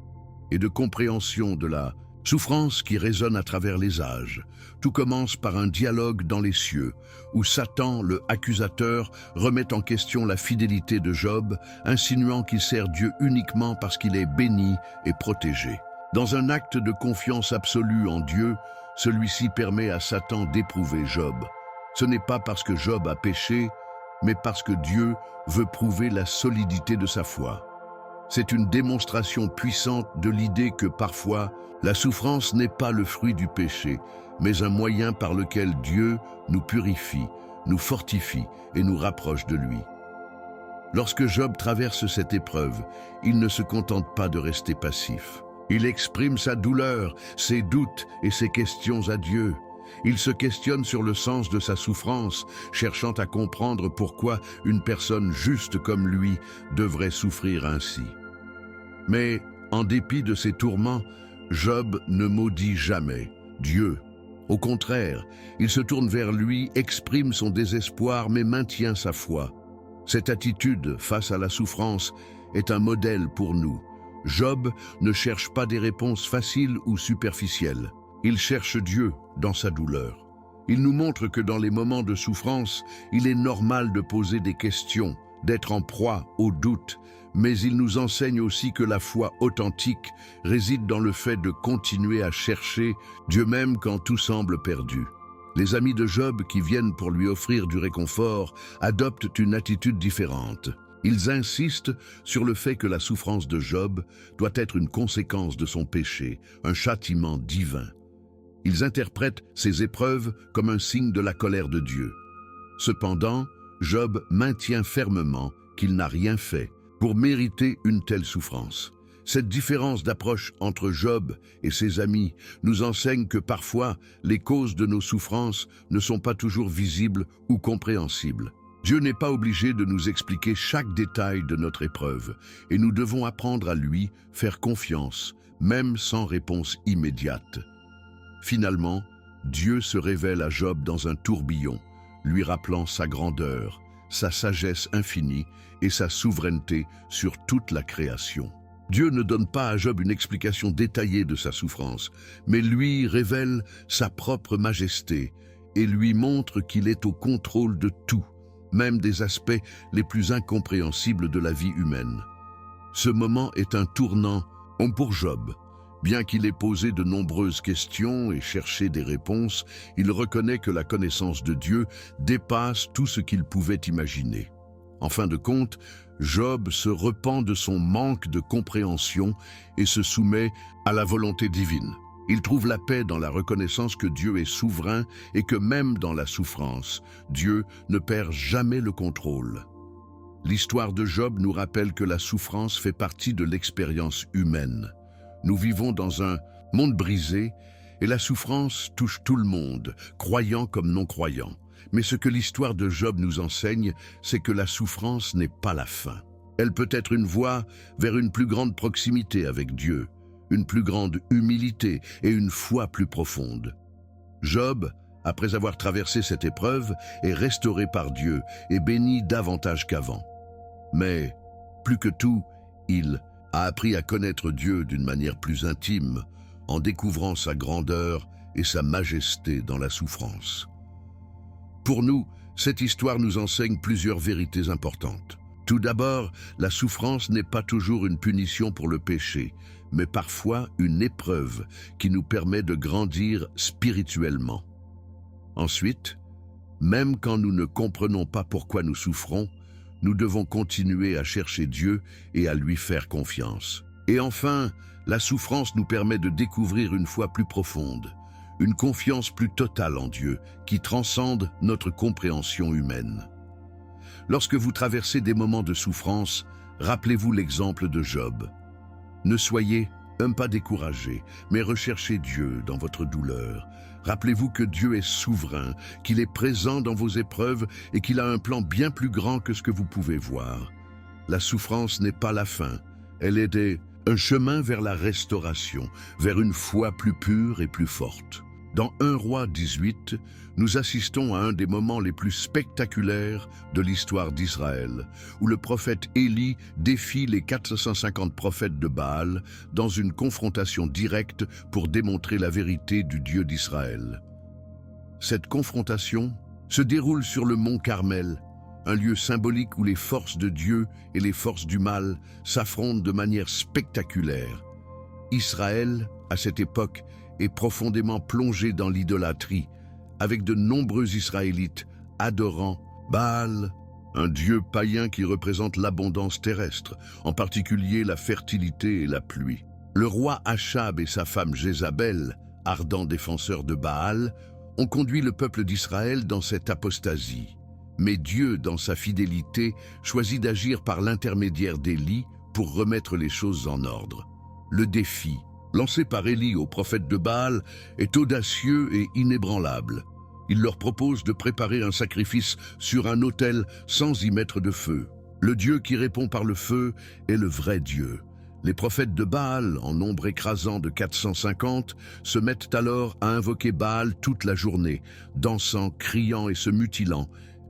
et de compréhension de la souffrance qui résonne à travers les âges. Tout commence par un dialogue dans les cieux, où Satan, le accusateur, remet en question la fidélité de Job, insinuant qu'il sert Dieu uniquement parce qu'il est béni et protégé. Dans un acte de confiance absolue en Dieu, celui-ci permet à Satan d'éprouver Job. Ce n'est pas parce que Job a péché, mais parce que Dieu veut prouver la solidité de sa foi. C'est une démonstration puissante de l'idée que parfois, la souffrance n'est pas le fruit du péché, mais un moyen par lequel Dieu nous purifie, nous fortifie et nous rapproche de lui. Lorsque Job traverse cette épreuve, il ne se contente pas de rester passif. Il exprime sa douleur, ses doutes et ses questions à Dieu. Il se questionne sur le sens de sa souffrance, cherchant à comprendre pourquoi une personne juste comme lui devrait souffrir ainsi. Mais, en dépit de ses tourments, Job ne maudit jamais Dieu. Au contraire, il se tourne vers lui, exprime son désespoir, mais maintient sa foi. Cette attitude face à la souffrance est un modèle pour nous. Job ne cherche pas des réponses faciles ou superficielles. Il cherche Dieu dans sa douleur. Il nous montre que dans les moments de souffrance, il est normal de poser des questions, d'être en proie au doute, mais il nous enseigne aussi que la foi authentique réside dans le fait de continuer à chercher Dieu même quand tout semble perdu. Les amis de Job qui viennent pour lui offrir du réconfort adoptent une attitude différente. Ils insistent sur le fait que la souffrance de Job doit être une conséquence de son péché, un châtiment divin. Ils interprètent ces épreuves comme un signe de la colère de Dieu. Cependant, Job maintient fermement qu'il n'a rien fait pour mériter une telle souffrance. Cette différence d'approche entre Job et ses amis nous enseigne que parfois les causes de nos souffrances ne sont pas toujours visibles ou compréhensibles. Dieu n'est pas obligé de nous expliquer chaque détail de notre épreuve et nous devons apprendre à lui faire confiance, même sans réponse immédiate. Finalement, Dieu se révèle à Job dans un tourbillon, lui rappelant sa grandeur, sa sagesse infinie et sa souveraineté sur toute la création. Dieu ne donne pas à Job une explication détaillée de sa souffrance, mais lui révèle sa propre majesté et lui montre qu'il est au contrôle de tout, même des aspects les plus incompréhensibles de la vie humaine. Ce moment est un tournant pour Job. Bien qu'il ait posé de nombreuses questions et cherché des réponses, il reconnaît que la connaissance de Dieu dépasse tout ce qu'il pouvait imaginer. En fin de compte, Job se repent de son manque de compréhension et se soumet à la volonté divine. Il trouve la paix dans la reconnaissance que Dieu est souverain et que même dans la souffrance, Dieu ne perd jamais le contrôle. L'histoire de Job nous rappelle que la souffrance fait partie de l'expérience humaine. Nous vivons dans un monde brisé et la souffrance touche tout le monde, croyant comme non-croyant. Mais ce que l'histoire de Job nous enseigne, c'est que la souffrance n'est pas la fin. Elle peut être une voie vers une plus grande proximité avec Dieu, une plus grande humilité et une foi plus profonde. Job, après avoir traversé cette épreuve, est restauré par Dieu et béni davantage qu'avant. Mais, plus que tout, il a appris à connaître Dieu d'une manière plus intime, en découvrant sa grandeur et sa majesté dans la souffrance. Pour nous, cette histoire nous enseigne plusieurs vérités importantes. Tout d'abord, la souffrance n'est pas toujours une punition pour le péché, mais parfois une épreuve qui nous permet de grandir spirituellement. Ensuite, même quand nous ne comprenons pas pourquoi nous souffrons, nous devons continuer à chercher Dieu et à lui faire confiance. Et enfin, la souffrance nous permet de découvrir une foi plus profonde, une confiance plus totale en Dieu qui transcende notre compréhension humaine. Lorsque vous traversez des moments de souffrance, rappelez-vous l'exemple de Job. Ne soyez pas découragés, mais recherchez Dieu dans votre douleur. Rappelez-vous que Dieu est souverain, qu'il est présent dans vos épreuves et qu'il a un plan bien plus grand que ce que vous pouvez voir. La souffrance n'est pas la fin, elle est un chemin vers la restauration, vers une foi plus pure et plus forte. Dans 1 Roi 18, nous assistons à un des moments les plus spectaculaires de l'histoire d'Israël, où le prophète Élie défie les 450 prophètes de Baal dans une confrontation directe pour démontrer la vérité du Dieu d'Israël. Cette confrontation se déroule sur le mont Carmel, un lieu symbolique où les forces de Dieu et les forces du mal s'affrontent de manière spectaculaire. Israël, à cette époque, est profondément plongé dans l'idolâtrie, avec de nombreux Israélites adorant Baal, un dieu païen qui représente l'abondance terrestre, en particulier la fertilité et la pluie. Le roi Achab et sa femme Jézabel, ardents défenseurs de Baal, ont conduit le peuple d'Israël dans cette apostasie. Mais Dieu, dans sa fidélité, choisit d'agir par l'intermédiaire d'Élie pour remettre les choses en ordre. Le défi, lancé par Élie aux prophètes de Baal, est audacieux et inébranlable. Il leur propose de préparer un sacrifice sur un autel sans y mettre de feu. Le Dieu qui répond par le feu est le vrai Dieu. Les prophètes de Baal, en nombre écrasant de 450, se mettent alors à invoquer Baal toute la journée, dansant, criant et se mutilant,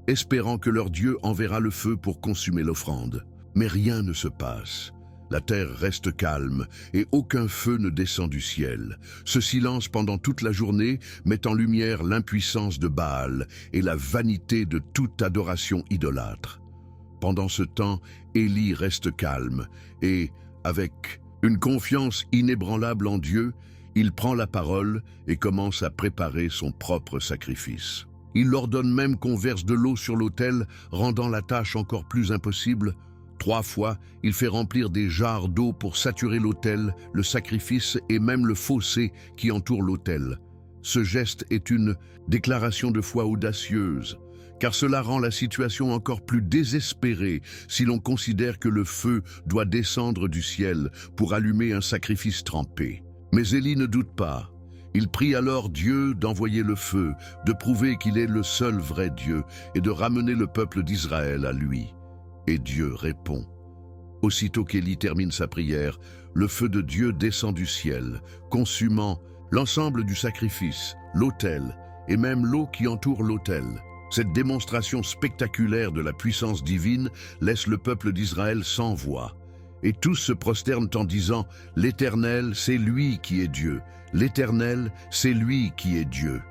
espérant que leur Dieu enverra le feu pour consumer l'offrande. Mais rien ne se passe. La terre reste calme et aucun feu ne descend du ciel. Ce silence pendant toute la journée met en lumière l'impuissance de Baal et la vanité de toute adoration idolâtre. Pendant ce temps, Élie reste calme et, avec une confiance inébranlable en Dieu, il prend la parole et commence à préparer son propre sacrifice. Il ordonne même qu'on verse de l'eau sur l'autel, rendant la tâche encore plus impossible. 3 fois, il fait remplir des jarres d'eau pour saturer l'autel, le sacrifice et même le fossé qui entoure l'autel. Ce geste est une déclaration de foi audacieuse, car cela rend la situation encore plus désespérée si l'on considère que le feu doit descendre du ciel pour allumer un sacrifice trempé. Mais Élie ne doute pas. Il prie alors Dieu d'envoyer le feu, de prouver qu'il est le seul vrai Dieu et de ramener le peuple d'Israël à lui. Et Dieu répond. Aussitôt qu'Élie termine sa prière, le feu de Dieu descend du ciel, consumant l'ensemble du sacrifice, l'autel et même l'eau qui entoure l'autel. Cette démonstration spectaculaire de la puissance divine laisse le peuple d'Israël sans voix. Et tous se prosternent en disant « L'Éternel, c'est lui qui est Dieu. L'Éternel, c'est lui qui est Dieu. »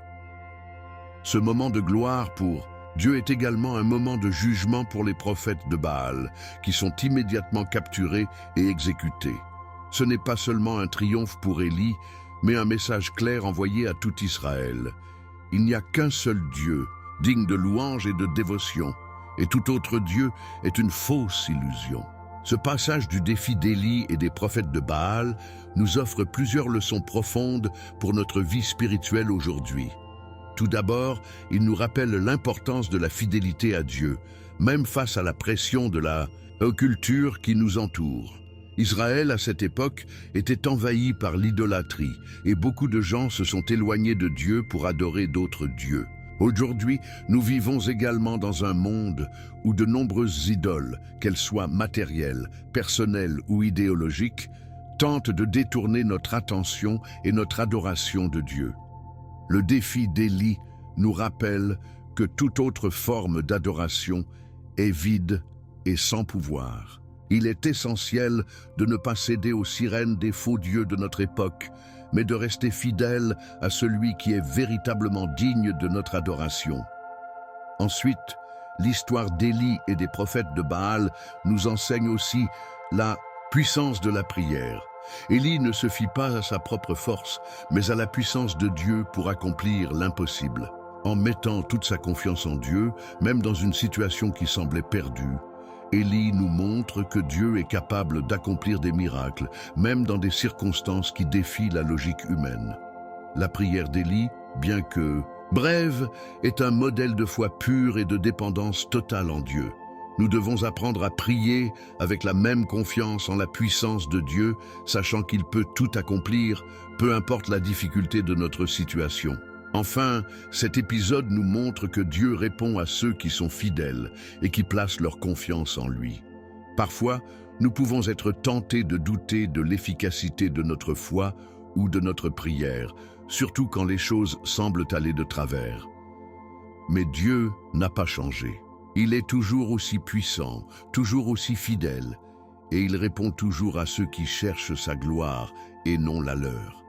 Ce moment de gloire pour Dieu est également un moment de jugement pour les prophètes de Baal, qui sont immédiatement capturés et exécutés. Ce n'est pas seulement un triomphe pour Élie, mais un message clair envoyé à tout Israël. Il n'y a qu'un seul Dieu, digne de louange et de dévotion, et tout autre Dieu est une fausse illusion. Ce passage du défi d'Élie et des prophètes de Baal nous offre plusieurs leçons profondes pour notre vie spirituelle aujourd'hui. Tout d'abord, il nous rappelle l'importance de la fidélité à Dieu, même face à la pression de la culture qui nous entoure. Israël, à cette époque, était envahi par l'idolâtrie et beaucoup de gens se sont éloignés de Dieu pour adorer d'autres dieux. Aujourd'hui, nous vivons également dans un monde où de nombreuses idoles, qu'elles soient matérielles, personnelles ou idéologiques, tentent de détourner notre attention et notre adoration de Dieu. Le défi d'Élie nous rappelle que toute autre forme d'adoration est vide et sans pouvoir. Il est essentiel de ne pas céder aux sirènes des faux dieux de notre époque, mais de rester fidèle à celui qui est véritablement digne de notre adoration. Ensuite, l'histoire d'Élie et des prophètes de Baal nous enseigne aussi la puissance de la prière. Élie ne se fie pas à sa propre force, mais à la puissance de Dieu pour accomplir l'impossible. En mettant toute sa confiance en Dieu, même dans une situation qui semblait perdue, Élie nous montre que Dieu est capable d'accomplir des miracles, même dans des circonstances qui défient la logique humaine. La prière d'Élie, bien que brève, est un modèle de foi pure et de dépendance totale en Dieu. Nous devons apprendre à prier avec la même confiance en la puissance de Dieu, sachant qu'il peut tout accomplir, peu importe la difficulté de notre situation. Enfin, cet épisode nous montre que Dieu répond à ceux qui sont fidèles et qui placent leur confiance en lui. Parfois, nous pouvons être tentés de douter de l'efficacité de notre foi ou de notre prière, surtout quand les choses semblent aller de travers. Mais Dieu n'a pas changé. Il est toujours aussi puissant, toujours aussi fidèle, et il répond toujours à ceux qui cherchent sa gloire et non la leur.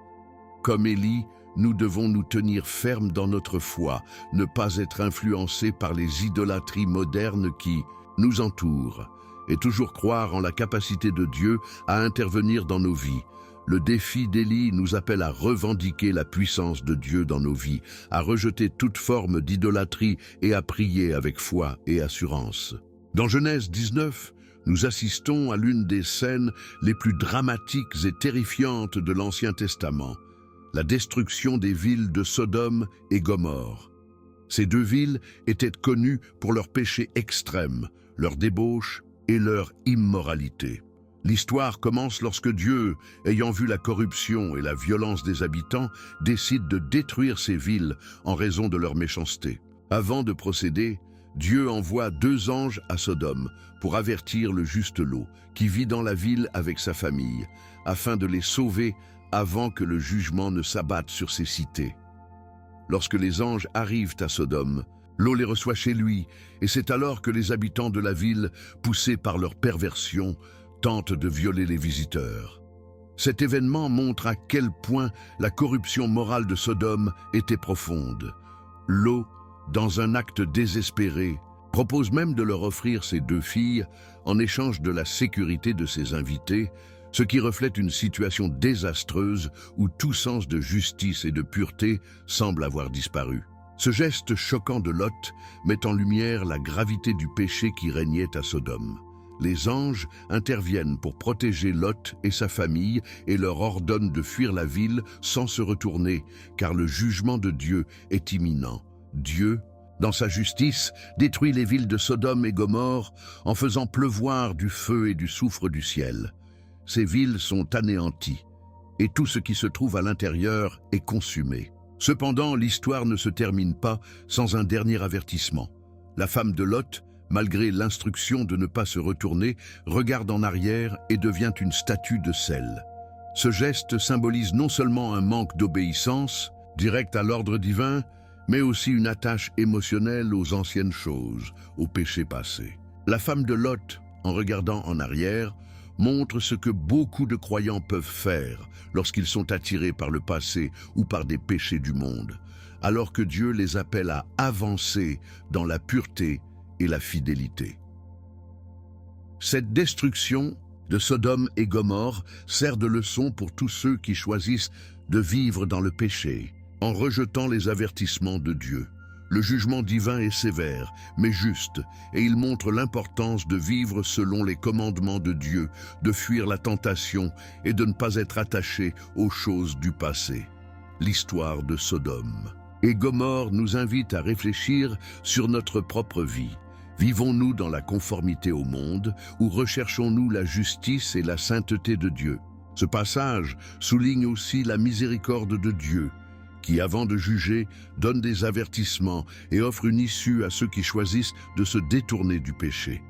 Comme Élie, nous devons nous tenir fermes dans notre foi, ne pas être influencés par les idolâtries modernes qui nous entourent, et toujours croire en la capacité de Dieu à intervenir dans nos vies. Le défi d'Élie nous appelle à revendiquer la puissance de Dieu dans nos vies, à rejeter toute forme d'idolâtrie et à prier avec foi et assurance. Dans Genèse 19, nous assistons à l'une des scènes les plus dramatiques et terrifiantes de l'Ancien Testament, la destruction des villes de Sodome et Gomorrhe. Ces deux villes étaient connues pour leur péché extrême, leur débauche et leur immoralité. L'histoire commence lorsque Dieu, ayant vu la corruption et la violence des habitants, décide de détruire ces villes en raison de leur méchanceté. Avant de procéder, Dieu envoie 2 anges à Sodome pour avertir le juste Lot, qui vit dans la ville avec sa famille, afin de les sauver avant que le jugement ne s'abatte sur ces cités. Lorsque les anges arrivent à Sodome, Lot les reçoit chez lui, et c'est alors que les habitants de la ville, poussés par leur perversion, tentent de violer les visiteurs. Cet événement montre à quel point la corruption morale de Sodome était profonde. Lot, dans un acte désespéré, propose même de leur offrir ses 2 filles en échange de la sécurité de ses invités, ce qui reflète une situation désastreuse où tout sens de justice et de pureté semble avoir disparu. Ce geste choquant de Lot met en lumière la gravité du péché qui régnait à Sodome. Les anges interviennent pour protéger Lot et sa famille et leur ordonnent de fuir la ville sans se retourner, car le jugement de Dieu est imminent. Dieu, dans sa justice, détruit les villes de Sodome et Gomorrhe en faisant pleuvoir du feu et du soufre du ciel. Ces villes sont anéanties, et tout ce qui se trouve à l'intérieur est consumé. Cependant, l'histoire ne se termine pas sans un dernier avertissement. La femme de Lot, malgré l'instruction de ne pas se retourner, regarde en arrière et devient une statue de sel. Ce geste symbolise non seulement un manque d'obéissance, directe à l'ordre divin, mais aussi une attache émotionnelle aux anciennes choses, au péché passé. La femme de Lot, en regardant en arrière, montre ce que beaucoup de croyants peuvent faire lorsqu'ils sont attirés par le passé ou par des péchés du monde, alors que Dieu les appelle à avancer dans la pureté et la fidélité. Cette destruction de Sodome et Gomorrhe sert de leçon pour tous ceux qui choisissent de vivre dans le péché, en rejetant les avertissements de Dieu. Le jugement divin est sévère, mais juste, et il montre l'importance de vivre selon les commandements de Dieu, de fuir la tentation et de ne pas être attaché aux choses du passé. L'histoire de Sodome et Gomorrhe nous invite à réfléchir sur notre propre vie. Vivons-nous dans la conformité au monde ou recherchons-nous la justice et la sainteté de Dieu? Ce passage souligne aussi la miséricorde de Dieu, qui, avant de juger, donne des avertissements et offre une issue à ceux qui choisissent de se détourner du péché.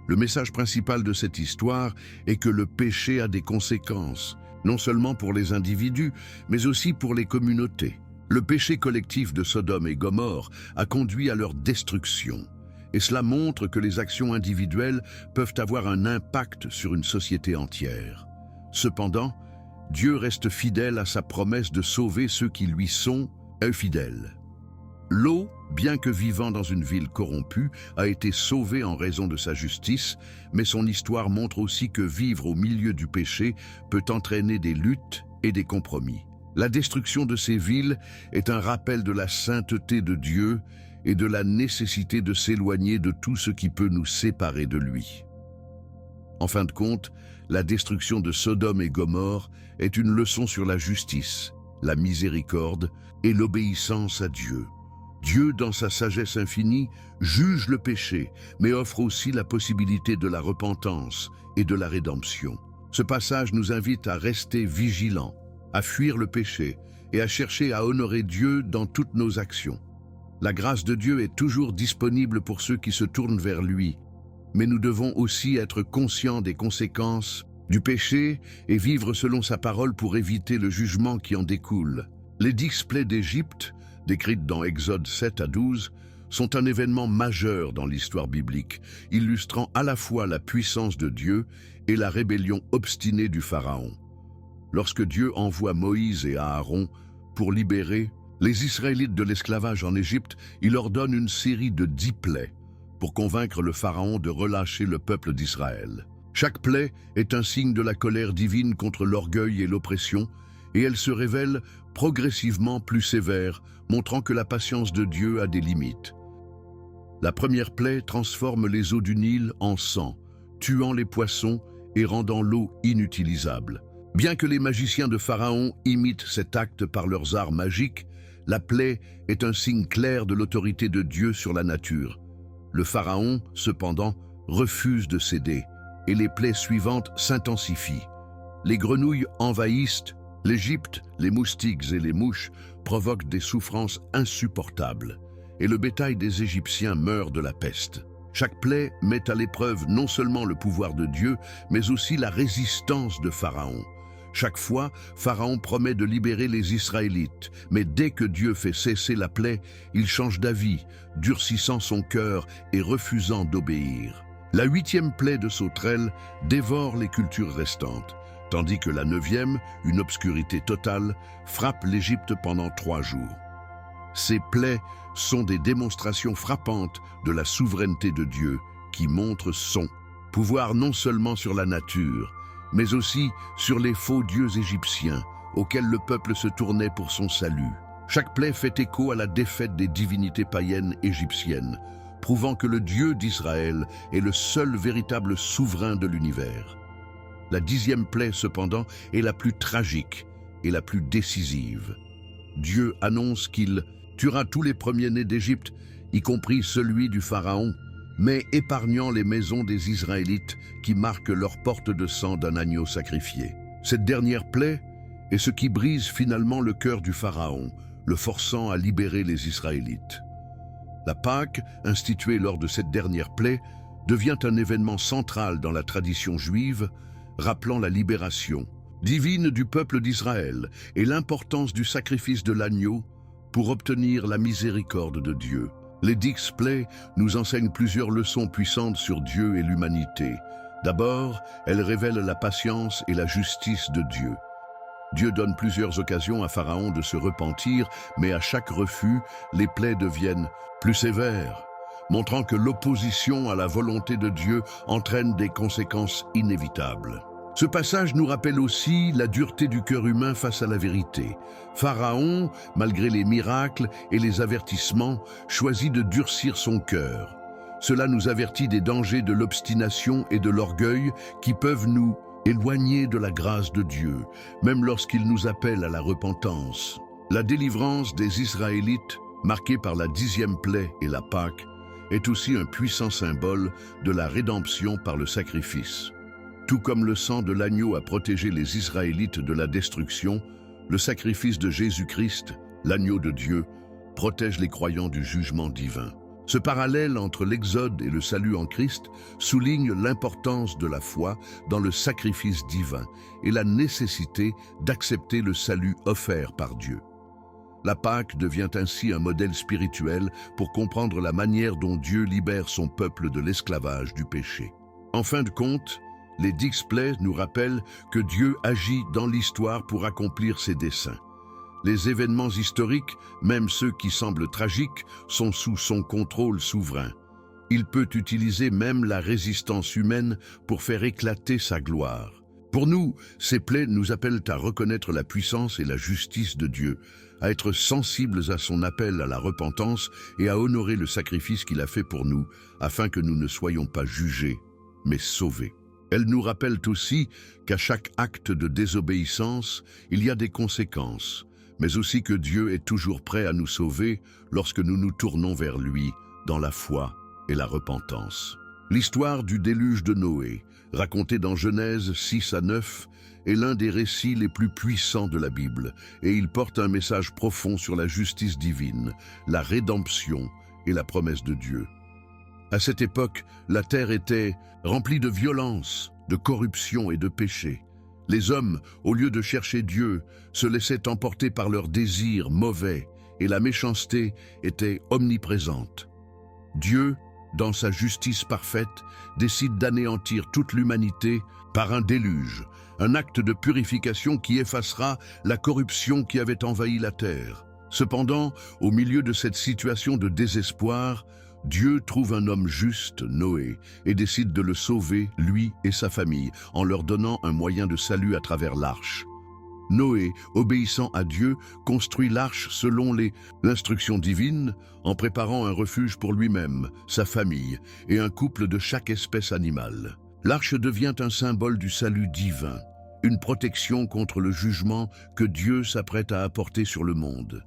Le message principal de cette histoire est que le péché a des conséquences, non seulement pour les individus, mais aussi pour les communautés. Le péché collectif de Sodome et Gomorrhe a conduit à leur destruction, et cela montre que les actions individuelles peuvent avoir un impact sur une société entière. Cependant, Dieu reste fidèle à sa promesse de sauver ceux qui lui sont infidèles. Lot, bien que vivant dans une ville corrompue, a été sauvé en raison de sa justice, mais son histoire montre aussi que vivre au milieu du péché peut entraîner des luttes et des compromis. La destruction de ces villes est un rappel de la sainteté de Dieu et de la nécessité de s'éloigner de tout ce qui peut nous séparer de lui. En fin de compte, la destruction de Sodome et Gomorrhe est une leçon sur la justice, la miséricorde et l'obéissance à Dieu. Dieu, dans sa sagesse infinie, juge le péché, mais offre aussi la possibilité de la repentance et de la rédemption. Ce passage nous invite à rester vigilants, à fuir le péché et à chercher à honorer Dieu dans toutes nos actions. La grâce de Dieu est toujours disponible pour ceux qui se tournent vers lui, mais nous devons aussi être conscients des conséquences du péché et vivre selon sa parole pour éviter le jugement qui en découle. Les 10 plaies d'Égypte, décrites dans Exode 7 à 12, sont un événement majeur dans l'histoire biblique, illustrant à la fois la puissance de Dieu et la rébellion obstinée du Pharaon. Lorsque Dieu envoie Moïse et Aaron pour libérer les Israélites de l'esclavage en Égypte, il ordonne une série de 10 plaies pour convaincre le Pharaon de relâcher le peuple d'Israël. Chaque plaie est un signe de la colère divine contre l'orgueil et l'oppression, et elle se révèle progressivement plus sévère, montrant que la patience de Dieu a des limites. La première plaie transforme les eaux du Nil en sang, tuant les poissons et rendant l'eau inutilisable. Bien que les magiciens de Pharaon imitent cet acte par leurs arts magiques, la plaie est un signe clair de l'autorité de Dieu sur la nature. Le Pharaon, cependant, refuse de céder, et les plaies suivantes s'intensifient. Les grenouilles envahissent l'Égypte, les moustiques et les mouches provoquent des souffrances insupportables, et le bétail des Égyptiens meurt de la peste. Chaque plaie met à l'épreuve non seulement le pouvoir de Dieu, mais aussi la résistance de Pharaon. Chaque fois, Pharaon promet de libérer les Israélites, mais dès que Dieu fait cesser la plaie, il change d'avis, durcissant son cœur et refusant d'obéir. La 8e plaie de sauterelle dévore les cultures restantes, tandis que la 9e, une obscurité totale, frappe l'Égypte pendant 3 jours. Ces plaies sont des démonstrations frappantes de la souveraineté de Dieu qui montre son pouvoir non seulement sur la nature, mais aussi sur les faux dieux égyptiens auxquels le peuple se tournait pour son salut. Chaque plaie fait écho à la défaite des divinités païennes égyptiennes, prouvant que le Dieu d'Israël est le seul véritable souverain de l'univers. La 10e plaie, cependant, est la plus tragique et la plus décisive. Dieu annonce qu'il tuera tous les premiers-nés d'Égypte, y compris celui du Pharaon, mais épargnant les maisons des Israélites qui marquent leur porte de sang d'un agneau sacrifié. Cette dernière plaie est ce qui brise finalement le cœur du Pharaon, le forçant à libérer les Israélites. La Pâque, instituée lors de cette dernière plaie, devient un événement central dans la tradition juive, rappelant la libération divine du peuple d'Israël et l'importance du sacrifice de l'agneau pour obtenir la miséricorde de Dieu. Les 10 plaies nous enseignent plusieurs leçons puissantes sur Dieu et l'humanité. D'abord, elles révèlent la patience et la justice de Dieu. Dieu donne plusieurs occasions à Pharaon de se repentir, mais à chaque refus, les plaies deviennent plus sévères, montrant que l'opposition à la volonté de Dieu entraîne des conséquences inévitables. Ce passage nous rappelle aussi la dureté du cœur humain face à la vérité. Pharaon, malgré les miracles et les avertissements, choisit de durcir son cœur. Cela nous avertit des dangers de l'obstination et de l'orgueil qui peuvent nous éloigner de la grâce de Dieu, même lorsqu'il nous appelle à la repentance. La délivrance des Israélites, marquée par la 10e plaie et la Pâque, est aussi un puissant symbole de la rédemption par le sacrifice. Tout comme le sang de l'agneau a protégé les Israélites de la destruction, le sacrifice de Jésus-Christ, l'agneau de Dieu, protège les croyants du jugement divin. Ce parallèle entre l'Exode et le salut en Christ souligne l'importance de la foi dans le sacrifice divin et la nécessité d'accepter le salut offert par Dieu. La Pâque devient ainsi un modèle spirituel pour comprendre la manière dont Dieu libère son peuple de l'esclavage du péché. En fin de compte, les 10 plaies nous rappellent que Dieu agit dans l'histoire pour accomplir ses desseins. Les événements historiques, même ceux qui semblent tragiques, sont sous son contrôle souverain. Il peut utiliser même la résistance humaine pour faire éclater sa gloire. Pour nous, ces plaies nous appellent à reconnaître la puissance et la justice de Dieu, à être sensibles à son appel à la repentance et à honorer le sacrifice qu'il a fait pour nous, afin que nous ne soyons pas jugés, mais sauvés. Elles nous rappellent aussi qu'à chaque acte de désobéissance, il y a des conséquences, mais aussi que Dieu est toujours prêt à nous sauver lorsque nous nous tournons vers lui dans la foi et la repentance. L'histoire du déluge de Noé, racontée dans Genèse 6 à 9, est l'un des récits les plus puissants de la Bible, et il porte un message profond sur la justice divine, la rédemption et la promesse de Dieu. À cette époque, la terre était remplie de violence, de corruption et de péché. Les hommes, au lieu de chercher Dieu, se laissaient emporter par leurs désirs mauvais et la méchanceté était omniprésente. Dieu, dans sa justice parfaite, décide d'anéantir toute l'humanité par un déluge, un acte de purification qui effacera la corruption qui avait envahi la terre. Cependant, au milieu de cette situation de désespoir, Dieu trouve un homme juste, Noé, et décide de le sauver, lui et sa famille, en leur donnant un moyen de salut à travers l'arche. Noé, obéissant à Dieu, construit l'arche selon l'instruction divine, en préparant un refuge pour lui-même, sa famille et un couple de chaque espèce animale. L'arche devient un symbole du salut divin, une protection contre le jugement que Dieu s'apprête à apporter sur le monde.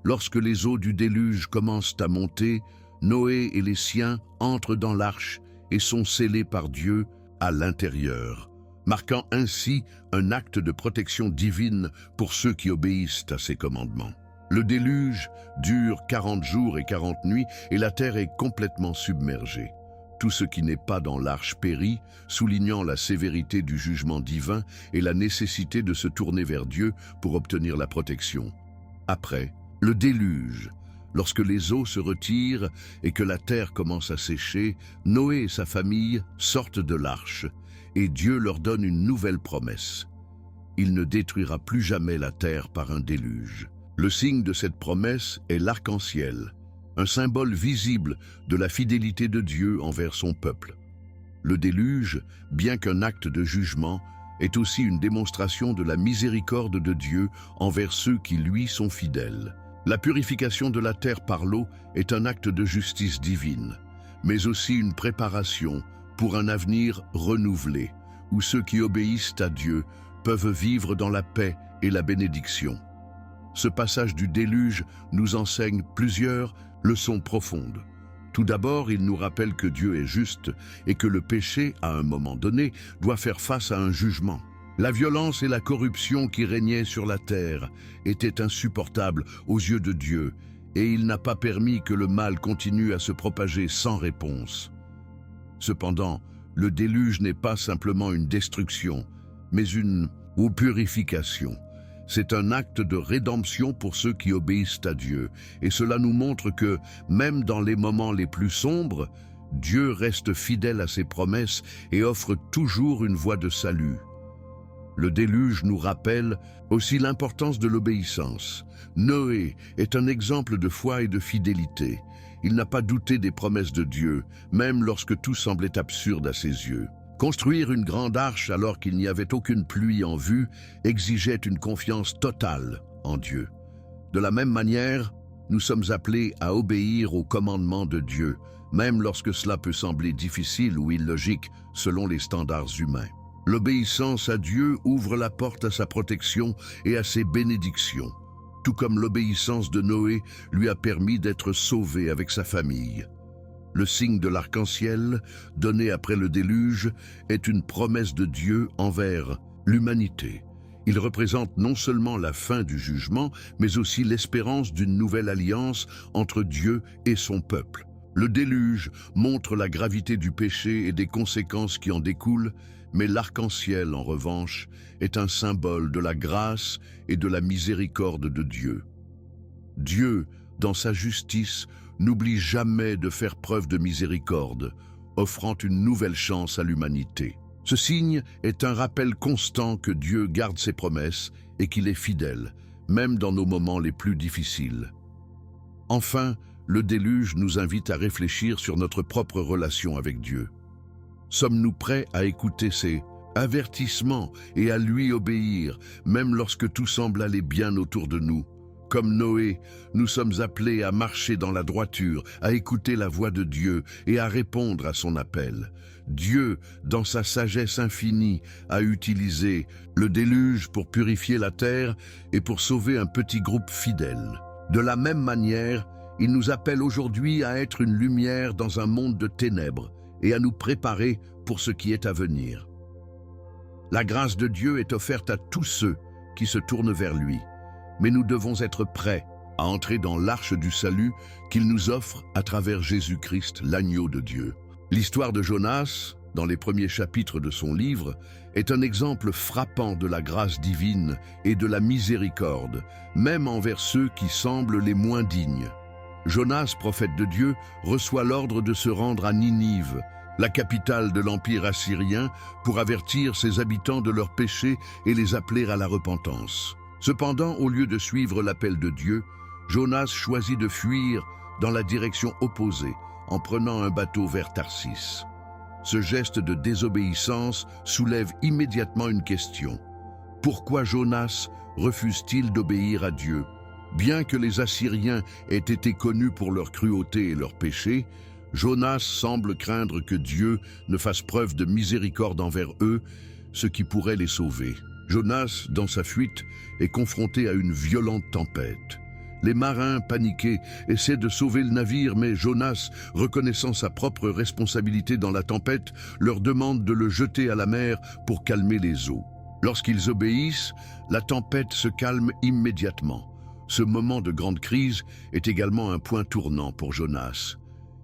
Lorsque les eaux du déluge commencent à monter, Noé et les siens entrent dans l'arche et sont scellés par Dieu à l'intérieur, marquant ainsi un acte de protection divine pour ceux qui obéissent à ses commandements. Le déluge dure 40 jours et 40 nuits et la terre est complètement submergée. Tout ce qui n'est pas dans l'arche périt, soulignant la sévérité du jugement divin et la nécessité de se tourner vers Dieu pour obtenir la protection. Après, le déluge. Lorsque les eaux se retirent et que la terre commence à sécher, Noé et sa famille sortent de l'arche et Dieu leur donne une nouvelle promesse. Il ne détruira plus jamais la terre par un déluge. Le signe de cette promesse est l'arc-en-ciel, un symbole visible de la fidélité de Dieu envers son peuple. Le déluge, bien qu'un acte de jugement, est aussi une démonstration de la miséricorde de Dieu envers ceux qui lui sont fidèles. La purification de la terre par l'eau est un acte de justice divine, mais aussi une préparation pour un avenir renouvelé, où ceux qui obéissent à Dieu peuvent vivre dans la paix et la bénédiction. Ce passage du déluge nous enseigne plusieurs leçons profondes. Tout d'abord, il nous rappelle que Dieu est juste et que le péché, à un moment donné, doit faire face à un jugement. La violence et la corruption qui régnaient sur la terre étaient insupportables aux yeux de Dieu, et il n'a pas permis que le mal continue à se propager sans réponse. Cependant, le déluge n'est pas simplement une destruction, mais une purification. C'est un acte de rédemption pour ceux qui obéissent à Dieu, et cela nous montre que, même dans les moments les plus sombres, Dieu reste fidèle à ses promesses et offre toujours une voie de salut. Le déluge nous rappelle aussi l'importance de l'obéissance. Noé est un exemple de foi et de fidélité. Il n'a pas douté des promesses de Dieu, même lorsque tout semblait absurde à ses yeux. Construire une grande arche alors qu'il n'y avait aucune pluie en vue exigeait une confiance totale en Dieu. De la même manière, nous sommes appelés à obéir aux commandements de Dieu, même lorsque cela peut sembler difficile ou illogique selon les standards humains. L'obéissance à Dieu ouvre la porte à sa protection et à ses bénédictions, tout comme l'obéissance de Noé lui a permis d'être sauvé avec sa famille. Le signe de l'arc-en-ciel, donné après le déluge, est une promesse de Dieu envers l'humanité. Il représente non seulement la fin du jugement, mais aussi l'espérance d'une nouvelle alliance entre Dieu et son peuple. Le déluge montre la gravité du péché et des conséquences qui en découlent, mais l'arc-en-ciel, en revanche, est un symbole de la grâce et de la miséricorde de Dieu. Dieu, dans sa justice, n'oublie jamais de faire preuve de miséricorde, offrant une nouvelle chance à l'humanité. Ce signe est un rappel constant que Dieu garde ses promesses et qu'il est fidèle, même dans nos moments les plus difficiles. Enfin, le déluge nous invite à réfléchir sur notre propre relation avec Dieu. Sommes-nous prêts à écouter ses avertissements et à lui obéir, même lorsque tout semble aller bien autour de nous? Comme Noé, nous sommes appelés à marcher dans la droiture, à écouter la voix de Dieu et à répondre à son appel. Dieu, dans sa sagesse infinie, a utilisé le déluge pour purifier la terre et pour sauver un petit groupe fidèle. De la même manière, il nous appelle aujourd'hui à être une lumière dans un monde de ténèbres et à nous préparer pour ce qui est à venir. La grâce de Dieu est offerte à tous ceux qui se tournent vers lui, mais nous devons être prêts à entrer dans l'arche du salut qu'il nous offre à travers Jésus-Christ, l'agneau de Dieu. L'histoire de Jonas dans les premiers chapitres de son livre, est un exemple frappant de la grâce divine et de la miséricorde, même envers ceux qui semblent les moins dignes. Jonas, prophète de Dieu, reçoit l'ordre de se rendre à Ninive, la capitale de l'Empire assyrien, pour avertir ses habitants de leurs péchés et les appeler à la repentance. Cependant, au lieu de suivre l'appel de Dieu, Jonas choisit de fuir dans la direction opposée, en prenant un bateau vers Tarsis. Ce geste de désobéissance soulève immédiatement une question. Pourquoi Jonas refuse-t-il d'obéir à Dieu? Bien que les Assyriens aient été connus pour leur cruauté et leurs péchés, Jonas semble craindre que Dieu ne fasse preuve de miséricorde envers eux, ce qui pourrait les sauver. Jonas, dans sa fuite, est confronté à une violente tempête. Les marins, paniqués, essaient de sauver le navire, mais Jonas, reconnaissant sa propre responsabilité dans la tempête, leur demande de le jeter à la mer pour calmer les eaux. Lorsqu'ils obéissent, la tempête se calme immédiatement. Ce moment de grande crise est également un point tournant pour Jonas.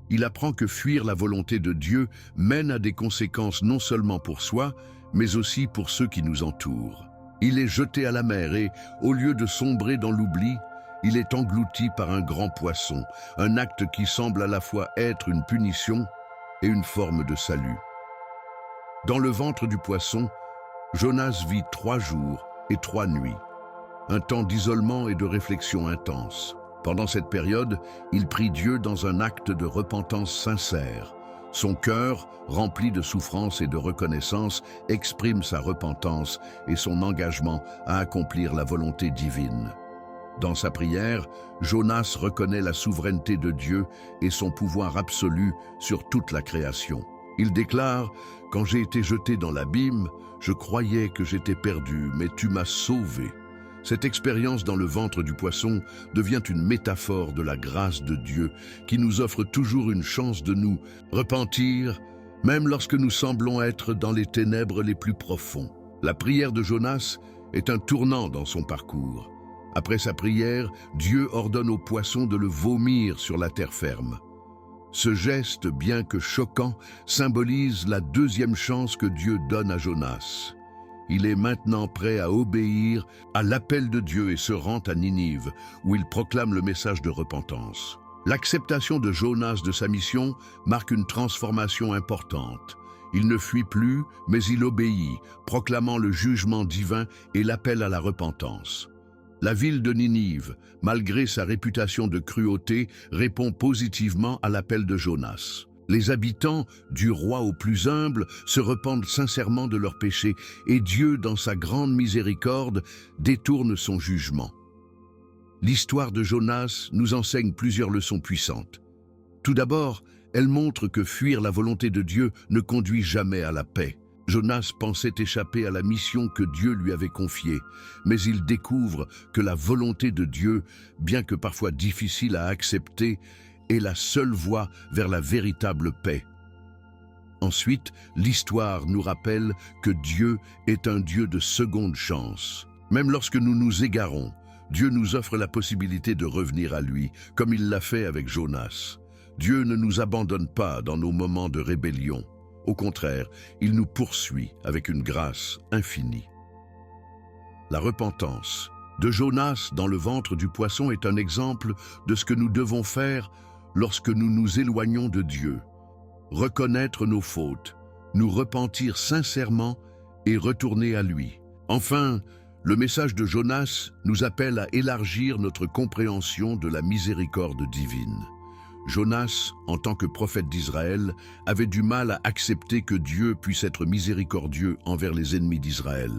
Il apprend que fuir la volonté de Dieu mène à des conséquences non seulement pour soi, mais aussi pour ceux qui nous entourent. Il est jeté à la mer et, au lieu de sombrer dans l'oubli, il est englouti par un grand poisson, un acte qui semble à la fois être une punition et une forme de salut. Dans le ventre du poisson, Jonas vit 3 jours et 3 nuits, un temps d'isolement et de réflexion intense. Pendant cette période, il prie Dieu dans un acte de repentance sincère. Son cœur, rempli de souffrance et de reconnaissance, exprime sa repentance et son engagement à accomplir la volonté divine. Dans sa prière, Jonas reconnaît la souveraineté de Dieu et son pouvoir absolu sur toute la création. Il déclare « Quand j'ai été jeté dans l'abîme, je croyais que j'étais perdu, mais tu m'as sauvé. » Cette expérience dans le ventre du poisson devient une métaphore de la grâce de Dieu qui nous offre toujours une chance de nous repentir, même lorsque nous semblons être dans les ténèbres les plus profonds. La prière de Jonas est un tournant dans son parcours. Après sa prière, Dieu ordonne au poisson de le vomir sur la terre ferme. Ce geste, bien que choquant, symbolise la 2e chance que Dieu donne à Jonas. Il est maintenant prêt à obéir à l'appel de Dieu et se rend à Ninive, où il proclame le message de repentance. L'acceptation de Jonas de sa mission marque une transformation importante. Il ne fuit plus, mais il obéit, proclamant le jugement divin et l'appel à la repentance. La ville de Ninive, malgré sa réputation de cruauté, répond positivement à l'appel de Jonas. Les habitants, du roi au plus humble, se repentent sincèrement de leurs péchés et Dieu, dans sa grande miséricorde, détourne son jugement. L'histoire de Jonas nous enseigne plusieurs leçons puissantes. Tout d'abord, elle montre que fuir la volonté de Dieu ne conduit jamais à la paix. Jonas pensait échapper à la mission que Dieu lui avait confiée, mais il découvre que la volonté de Dieu, bien que parfois difficile à accepter, est la seule voie vers la véritable paix. Ensuite, l'histoire nous rappelle que Dieu est un Dieu de seconde chance. Même lorsque nous nous égarons, Dieu nous offre la possibilité de revenir à lui, comme il l'a fait avec Jonas. Dieu ne nous abandonne pas dans nos moments de rébellion. Au contraire, il nous poursuit avec une grâce infinie. La repentance de Jonas dans le ventre du poisson est un exemple de ce que nous devons faire lorsque nous nous éloignons de Dieu. Reconnaître nos fautes, nous repentir sincèrement et retourner à lui. Enfin, le message de Jonas nous appelle à élargir notre compréhension de la miséricorde divine. Jonas, en tant que prophète d'Israël, avait du mal à accepter que Dieu puisse être miséricordieux envers les ennemis d'Israël.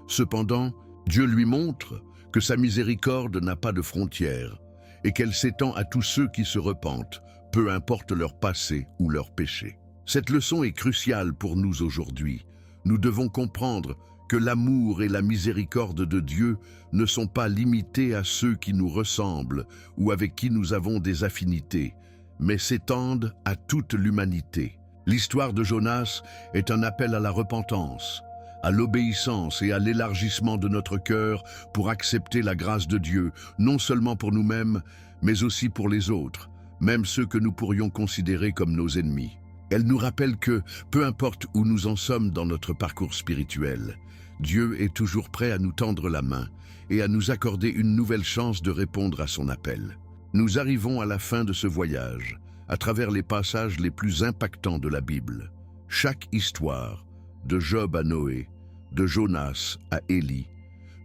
Cependant, Dieu lui montre que sa miséricorde n'a pas de frontières et qu'elle s'étend à tous ceux qui se repentent, peu importe leur passé ou leur péché. Cette leçon est cruciale pour nous aujourd'hui. Nous devons comprendre que l'amour et la miséricorde de Dieu ne sont pas limités à ceux qui nous ressemblent ou avec qui nous avons des affinités, mais s'étendent à toute l'humanité. L'histoire de Jonas est un appel à la repentance, à l'obéissance et à l'élargissement de notre cœur pour accepter la grâce de Dieu, non seulement pour nous-mêmes, mais aussi pour les autres, même ceux que nous pourrions considérer comme nos ennemis. Elle nous rappelle que, peu importe où nous en sommes dans notre parcours spirituel, Dieu est toujours prêt à nous tendre la main et à nous accorder une nouvelle chance de répondre à son appel. Nous arrivons à la fin de ce voyage, à travers les passages les plus impactants de la Bible. Chaque histoire, de Job à Noé, de Jonas à Élie,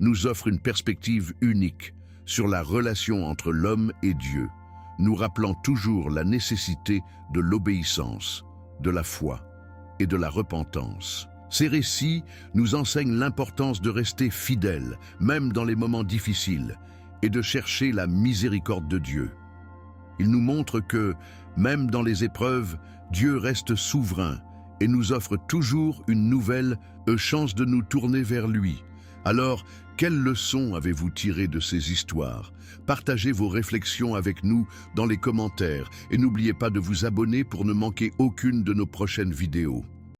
nous offre une perspective unique sur la relation entre l'homme et Dieu, nous rappelant toujours la nécessité de l'obéissance, de la foi et de la repentance. Ces récits nous enseignent l'importance de rester fidèles, même dans les moments difficiles, et de chercher la miséricorde de Dieu. Ils nous montrent que, même dans les épreuves, Dieu reste souverain et nous offre toujours une nouvelle chance de nous tourner vers lui. Alors, quelles leçons avez-vous tirées de ces histoires? Partagez vos réflexions avec nous dans les commentaires et n'oubliez pas de vous abonner pour ne manquer aucune de nos prochaines vidéos.